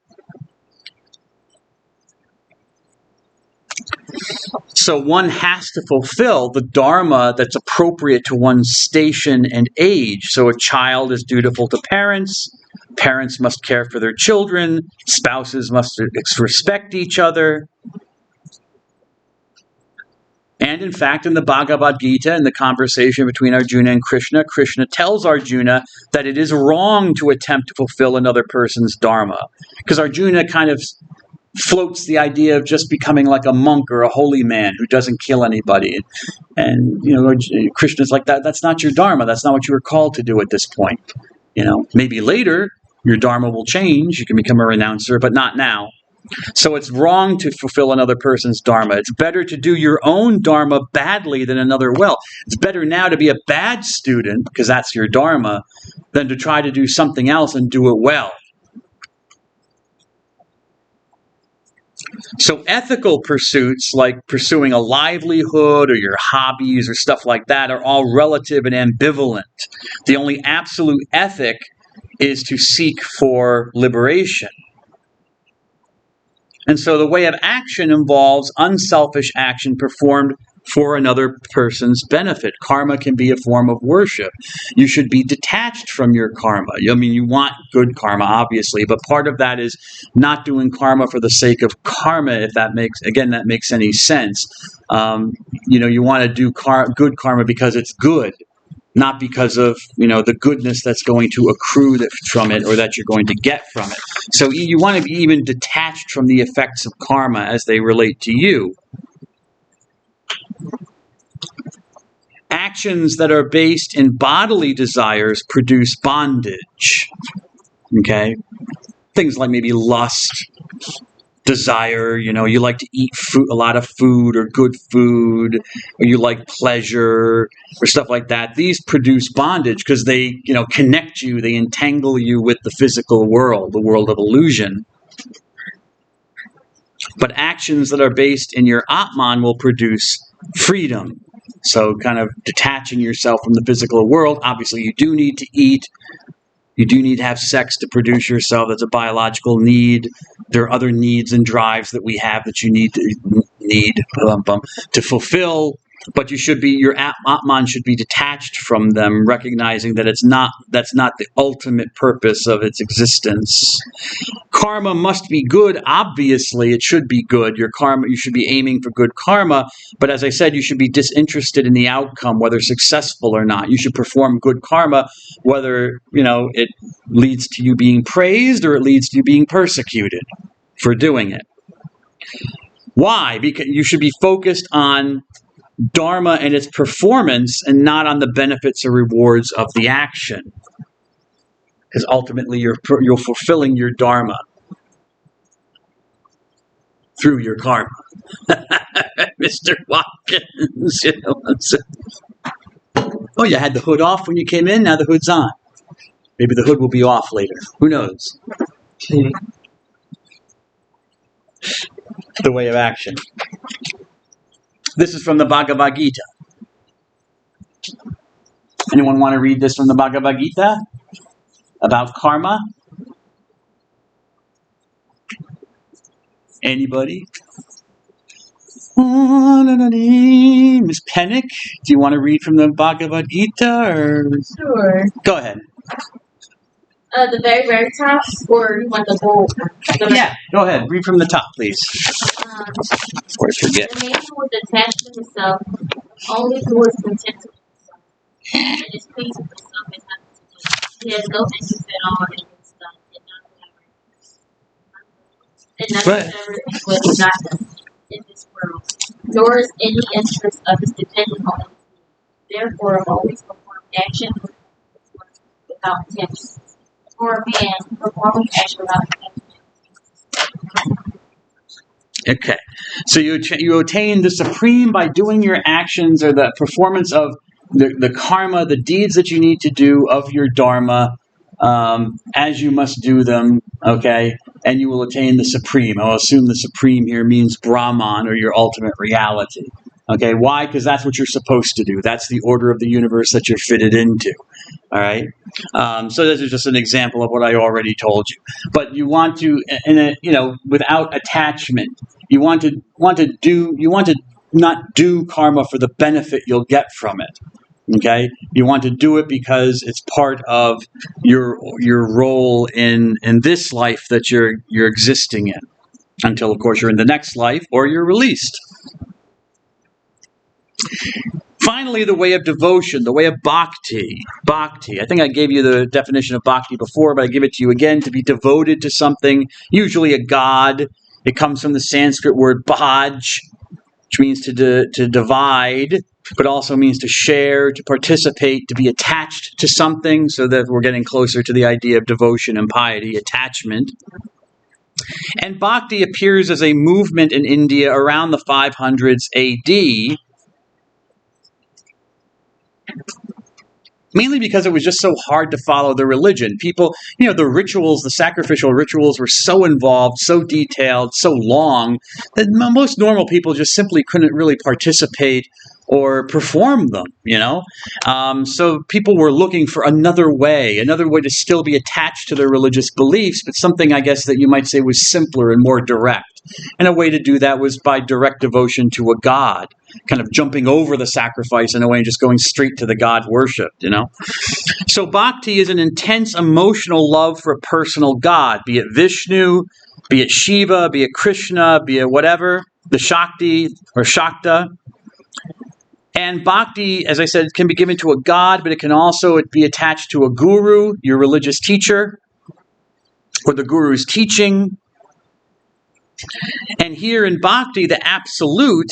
[SPEAKER 1] So one has to fulfill the dharma that's appropriate to one's station and age. So a child is dutiful to parents. Parents must care for their children. Spouses must respect each other. And in fact, in the Bhagavad Gita, in the conversation between Arjuna and Krishna, Krishna tells Arjuna that it is wrong to attempt to fulfill another person's dharma. Because Arjuna kind of floats the idea of just becoming like a monk or a holy man who doesn't kill anybody. And Krishna's like, that's not your dharma. That's not what you were called to do at this point. Maybe later your dharma will change. You can become a renouncer, but not now. So it's wrong to fulfill another person's dharma. It's better to do your own dharma badly than another well. It's better now to be a bad student, because that's your dharma, than to try to do something else and do it well. So ethical pursuits, like pursuing a livelihood or your hobbies or stuff like that, are all relative and ambivalent. The only absolute ethic is to seek for liberation. And so the way of action involves unselfish action performed for another person's benefit. Karma can be a form of worship. You should be detached from your karma. You want good karma, obviously, but part of that is not doing karma for the sake of karma, if that makes any sense. You want to do good karma because it's good, not because of the goodness that's going to accrue from it or that you're going to get from it. So you want to be even detached from the effects of karma as they relate to you. Actions that are based in bodily desires produce bondage. Okay? Things like maybe lust, desire, you like to eat a lot of food or good food, or you like pleasure or stuff like that. These produce bondage because they, connect you, they entangle you with the physical world, the world of illusion. But actions that are based in your Atman will produce freedom. So kind of detaching yourself from the physical world. Obviously, you do need to eat. You do need to have sex to produce yourself. That's a biological need. There are other needs and drives that we have that you need to fulfill. But your Atman should be detached from them, recognizing that that's not the ultimate purpose of its existence. Karma must be good. Obviously, it should be good. Your karma, you should be aiming for good karma. But as I said, you should be disinterested in the outcome, whether successful or not. You should perform good karma, whether it leads to you being praised or it leads to you being persecuted for doing it. Why? Because you should be focused on dharma and its performance and not on the benefits or rewards of the action. Because ultimately you're fulfilling your dharma through your karma. Mr. Watkins, Oh, you had the hood off when you came in, now the hood's on. Maybe the hood will be off later. Who knows? The way of action. This is from the Bhagavad Gita. Anyone want to read this from the Bhagavad Gita? About karma? Anybody? Miss Pennick, do you want to read from the Bhagavad Gita? Or?
[SPEAKER 2] Sure.
[SPEAKER 1] Go ahead.
[SPEAKER 2] The very, very top, or you want the whole?
[SPEAKER 1] Yeah, go ahead. Read from the top, please. Before I forget.
[SPEAKER 2] The man who is attached to himself, only who is content with himself, and is pleased with himself, is not content. He has no interest at all in his son, and none whatever is not in this world, nor is any interest of his dependent on his need. Therefore, always perform action without intention. For a man, performing action without intention.
[SPEAKER 1] Okay, so you attain the supreme by doing your actions, or the performance of the karma, the deeds that you need to do of your dharma, as you must do them, okay, and you will attain the supreme. I'll assume the supreme here means Brahman, or your ultimate reality. Okay, why? Because that's what you're supposed to do. That's the order of the universe that you're fitted into. All right. So this is just an example of what I already told you. But you want to, without attachment, you want to not do karma for the benefit you'll get from it. Okay, you want to do it because it's part of your role in this life that you're existing in, until of course you're in the next life or you're released. Finally, the way of devotion, the way of bhakti. Bhakti. I think I gave you the definition of bhakti before, but I give it to you again. To be devoted to something, usually a god. It comes from the Sanskrit word bhaj, which means to divide, but also means to share, to participate, to be attached to something, so that we're getting closer to the idea of devotion and piety, attachment. And bhakti appears as a movement in India around the 500s AD, mainly because it was just so hard to follow the religion. People, the rituals, the sacrificial rituals were so involved, so detailed, so long, that most normal people just simply couldn't really participate or perform them, So people were looking for another way to still be attached to their religious beliefs, but something, I guess, that you might say was simpler and more direct. And a way to do that was by direct devotion to a god, kind of jumping over the sacrifice in a way and just going straight to the god worshipped, So bhakti is an intense emotional love for a personal god, be it Vishnu, be it Shiva, be it Krishna, be it whatever, the Shakti or Shakta. And bhakti, as I said, can be given to a god, but it can also be attached to a guru, your religious teacher, or the guru's teaching. And here in bhakti, the absolute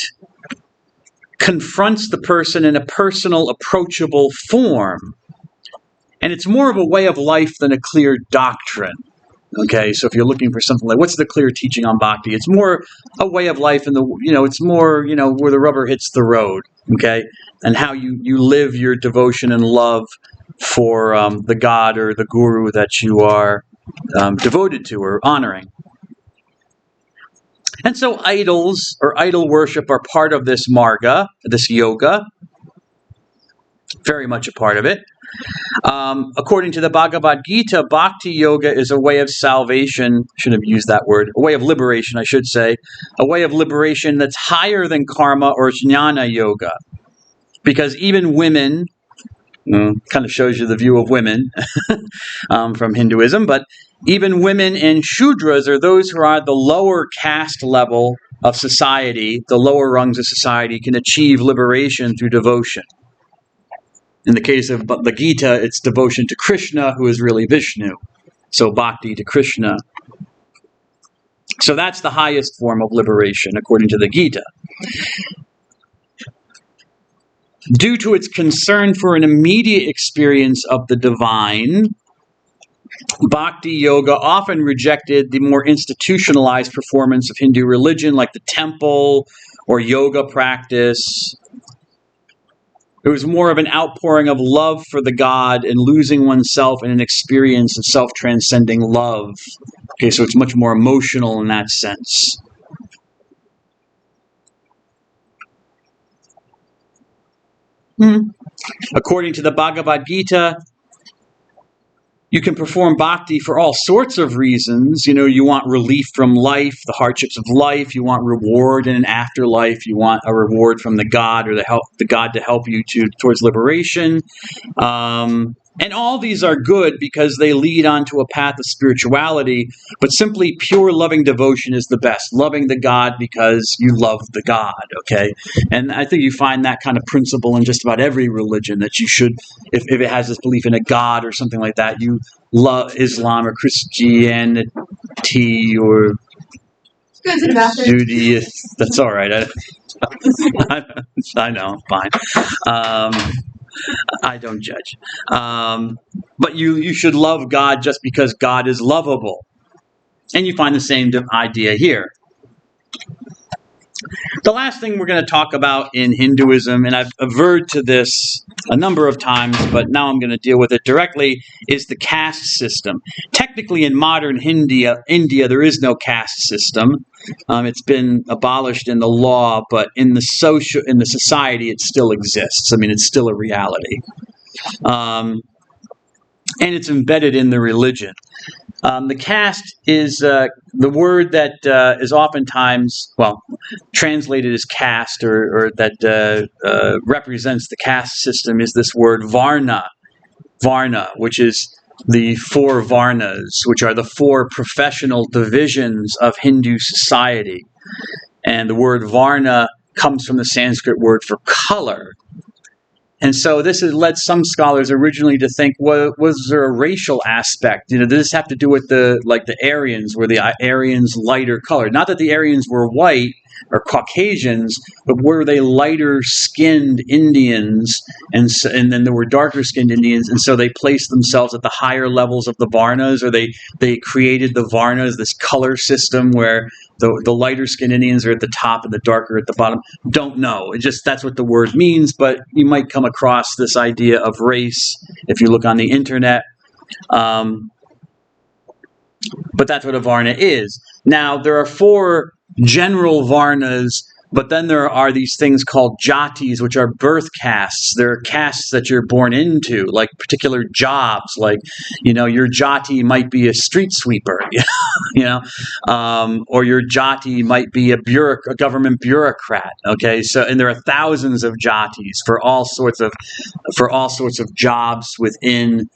[SPEAKER 1] confronts the person in a personal, approachable form. And it's more of a way of life than a clear doctrine. Okay, so if you're looking for something like, what's the clear teaching on bhakti? It's more a way of life, and it's more, where the rubber hits the road. Okay, and how you live your devotion and love for the god or the guru that you are devoted to or honoring. And so idols or idol worship are part of this marga, this yoga, very much a part of it. According to the Bhagavad Gita, Bhakti Yoga is a way of salvation, shouldn't have used that word, a way of liberation, I should say, a way of liberation that's higher than karma or jnana yoga. Because even women, kind of shows you the view of women from Hinduism, but even women and Shudras, are those who are at the lower caste level of society, the lower rungs of society, can achieve liberation through devotion. In the case of the Gita, it's devotion to Krishna, who is really Vishnu. So bhakti to Krishna. So that's the highest form of liberation, according to the Gita. Due to its concern for an immediate experience of the divine, Bhakti Yoga often rejected the more institutionalized performance of Hindu religion, like the temple or yoga practice. It was more of an outpouring of love for the God and losing oneself in an experience of self-transcending love. Okay, so it's much more emotional in that sense. According to the Bhagavad Gita, you can perform bhakti for all sorts of reasons. You want relief from life, the hardships of life. You want reward in an afterlife. You want a reward from the God or the God to help you towards liberation. And all these are good because they lead onto a path of spirituality. But simply pure loving devotion is the best. Loving the God because you love the God, okay? And I think you find that kind of principle in just about every religion, that you should, if it has this belief in a God or something like that, you love Islam or Christianity or Judaism. That's all right. I know, fine. I don't judge. But you should love God just because God is lovable. And you find the same idea here. The last thing we're going to talk about in Hinduism, and I've averred to this a number of times, but now I'm going to deal with it directly, is the caste system. Technically, in modern India, there is no caste system. It's been abolished in the law, but in the society, it still exists. I mean, it's still a reality. And it's embedded in the religion. The caste is the word that is oftentimes, translated as caste or that represents the caste system is this word varna. Varna, which is the 4 varnas, which are the 4 professional divisions of Hindu society. And the word varna comes from the Sanskrit word for color. And so this has led some scholars originally to think, well, was there a racial aspect? Did this have to do with the Aryans? Were the Aryans lighter colored? Not that the Aryans were white or Caucasians, but were they lighter-skinned Indians? And then there were darker-skinned Indians, and so they placed themselves at the higher levels of the Varnas, or they created the Varnas, this color system where the lighter-skinned Indians are at the top and the darker at the bottom. Don't know. That's what the word means, but you might come across this idea of race if you look on the internet. But that's what a Varna is. Now, there are 4 general Varnas, but then there are these things called jatis, which are birth castes. They're castes that you're born into, like particular jobs. Like, your jati might be a street sweeper, or your jati might be a government bureaucrat. Okay, so and there are thousands of jatis for all sorts of jobs within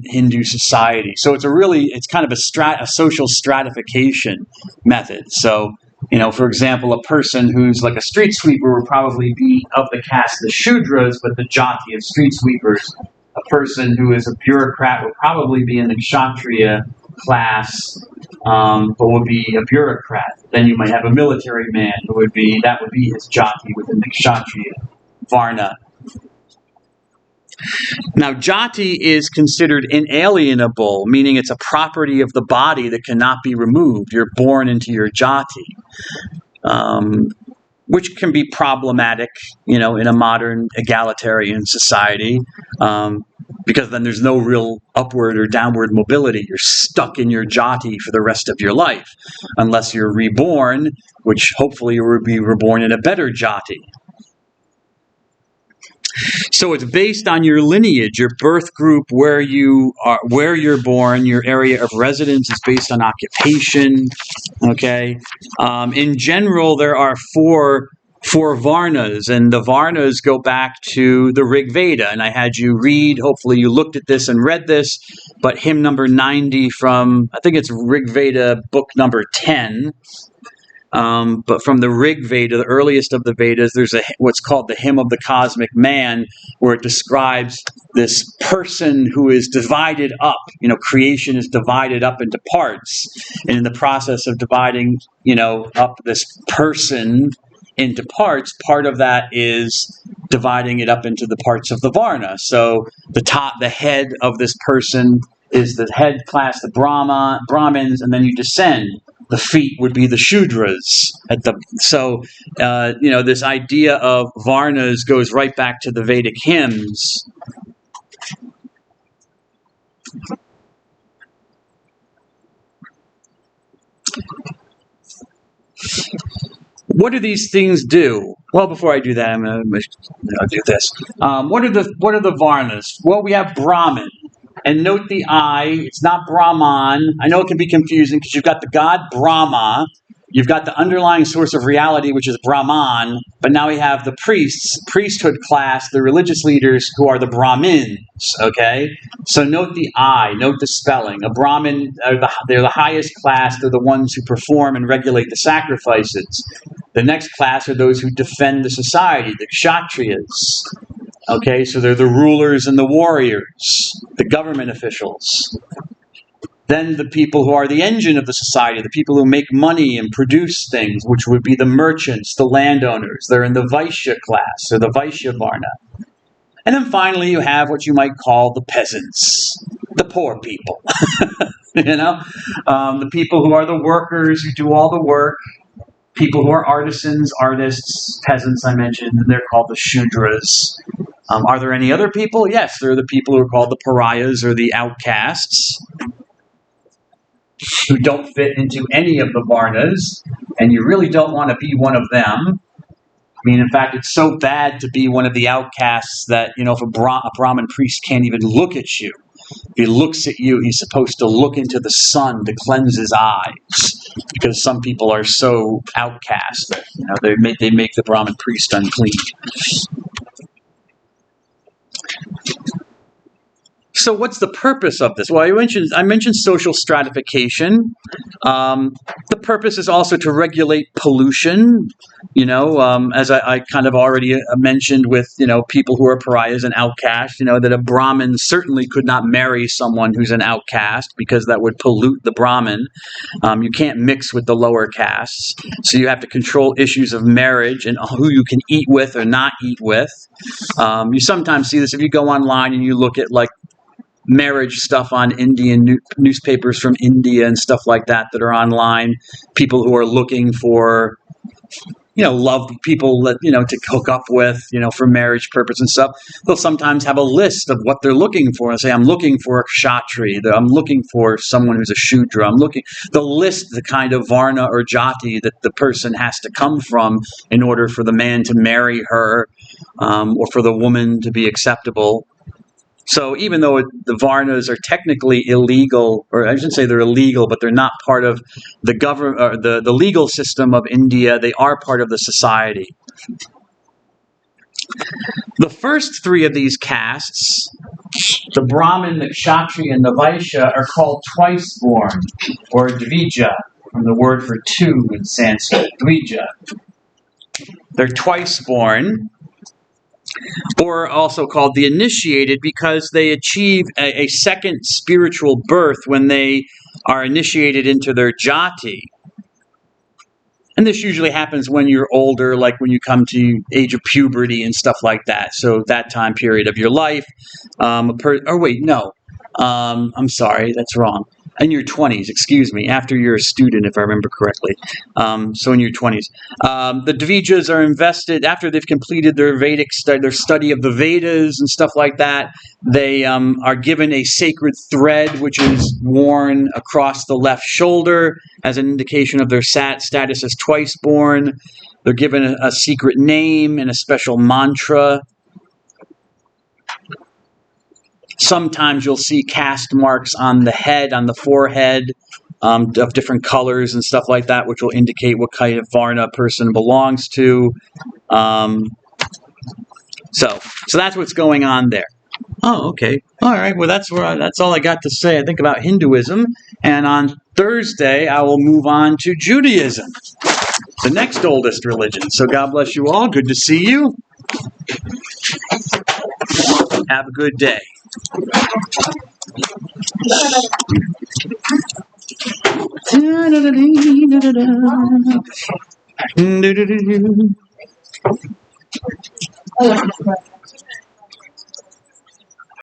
[SPEAKER 1] Hindu society. So it's kind of a social stratification method. So, for example, a person who's like a street sweeper would probably be of the caste of the Shudras, but the jati of street sweepers. A person who is a bureaucrat would probably be in the Kshatriya class, but would be a bureaucrat. Then you might have a military man that would be his jati within the Kshatriya Varna. Now, jati is considered inalienable, meaning it's a property of the body that cannot be removed. You're born into your jati, which can be problematic, in a modern egalitarian society, because then there's no real upward or downward mobility. You're stuck in your jati for the rest of your life, unless you're reborn, which hopefully you will be reborn in a better jati. So it's based on your lineage, your birth group, where you're born. Your area of residence is based on occupation. Okay. In general, there are four Varnas, and the Varnas go back to the Rig Veda. And I had you read, hopefully you looked at this and read this, but hymn number 90 from, I think it's Rig Veda, book number 10. But from the Rig Veda, the earliest of the Vedas, there's what's called the Hymn of the Cosmic Man, where it describes this person who is divided up. Creation is divided up into parts. And in the process of dividing, up this person into parts, part of that is dividing it up into the parts of the Varna. So the head of this person is the head class, the Brahmins, and then you descend. The feet would be the Shudras. This idea of Varnas goes right back to the Vedic hymns. What do these things do? Well, before I do that, I'm going to do this. What are the Varnas? Well, we have Brahman. And note the I, it's not Brahman. I know it can be confusing because you've got the god Brahma, you've got the underlying source of reality, which is Brahman, but now we have the priesthood class, the religious leaders who are the Brahmins, okay? So note the I, note the spelling. A Brahmin, they're the highest class, they're the ones who perform and regulate the sacrifices. The next class are those who defend the society, the Kshatriyas. Okay, so they're the rulers and the warriors, the government officials. Then the people who are the engine of the society, the people who make money and produce things, which would be the merchants, the landowners. They're in the Vaishya class, or the Vaishya Varna. And then finally you have what you might call the peasants, the poor people. The people who are the workers who do all the work. People who are artisans, artists, peasants I mentioned, and they're called the Shudras. Are there any other people? Yes, there are the people who are called the pariahs or the outcasts, who don't fit into any of the varnas, and you really don't want to be one of them. I mean, in fact, it's so bad to be one of the outcasts that, if a Brahmin priest can't even look at you. If he looks at you, he's supposed to look into the sun to cleanse his eyes, because some people are so outcast that they make the Brahmin priest unclean. So what's the purpose of this? Well, I mentioned social stratification. The purpose is also to regulate pollution. As I kind of already mentioned with, people who are pariahs and outcasts, that a Brahmin certainly could not marry someone who's an outcast, because that would pollute the Brahmin. You can't mix with the lower castes. So you have to control issues of marriage and who you can eat with or not eat with. You sometimes see this if you go online and you look at marriage stuff on Indian newspapers from India and stuff like that are online. People who are looking for, love people that, to hook up with, for marriage purpose and stuff. They'll sometimes have a list of what they're looking for and say, I'm looking for a kshatri, I'm looking for someone who's a shudra, they'll list the kind of varna or jati that the person has to come from in order for the man to marry her, or for the woman to be acceptable. So even though the varnas are technically illegal, or I shouldn't say they're illegal, but they're not part of the government or the legal system of India, they are part of the society. The first three of these castes, the Brahmin, the Kshatriya, and the Vaishya, are called twice-born, or Dvija, from the word for two in Sanskrit, Dvija. They're twice-born, or also called the initiated, because they achieve a second spiritual birth when they are initiated into their jati. And this usually happens when you're older, like when you come to age of puberty and stuff like that. So that time period of your life. I'm sorry, that's wrong. In your 20s, excuse me, after you're a student, if I remember correctly. So in your 20s. The Dvijas are invested, after they've completed their Vedic their study of the Vedas and stuff like that, they are given a sacred thread, which is worn across the left shoulder as an indication of their status as twice-born. They're given a secret name and a special mantra. Sometimes you'll see caste marks on the head, on the forehead, of different colors and stuff like that, which will indicate what kind of varna a person belongs to. So that's what's going on there. Oh, okay. All right. Well, that's all I got to say, I think, about Hinduism. And on Thursday, I will move on to Judaism, the next oldest religion. So God bless you all. Good to see you. Have a good day.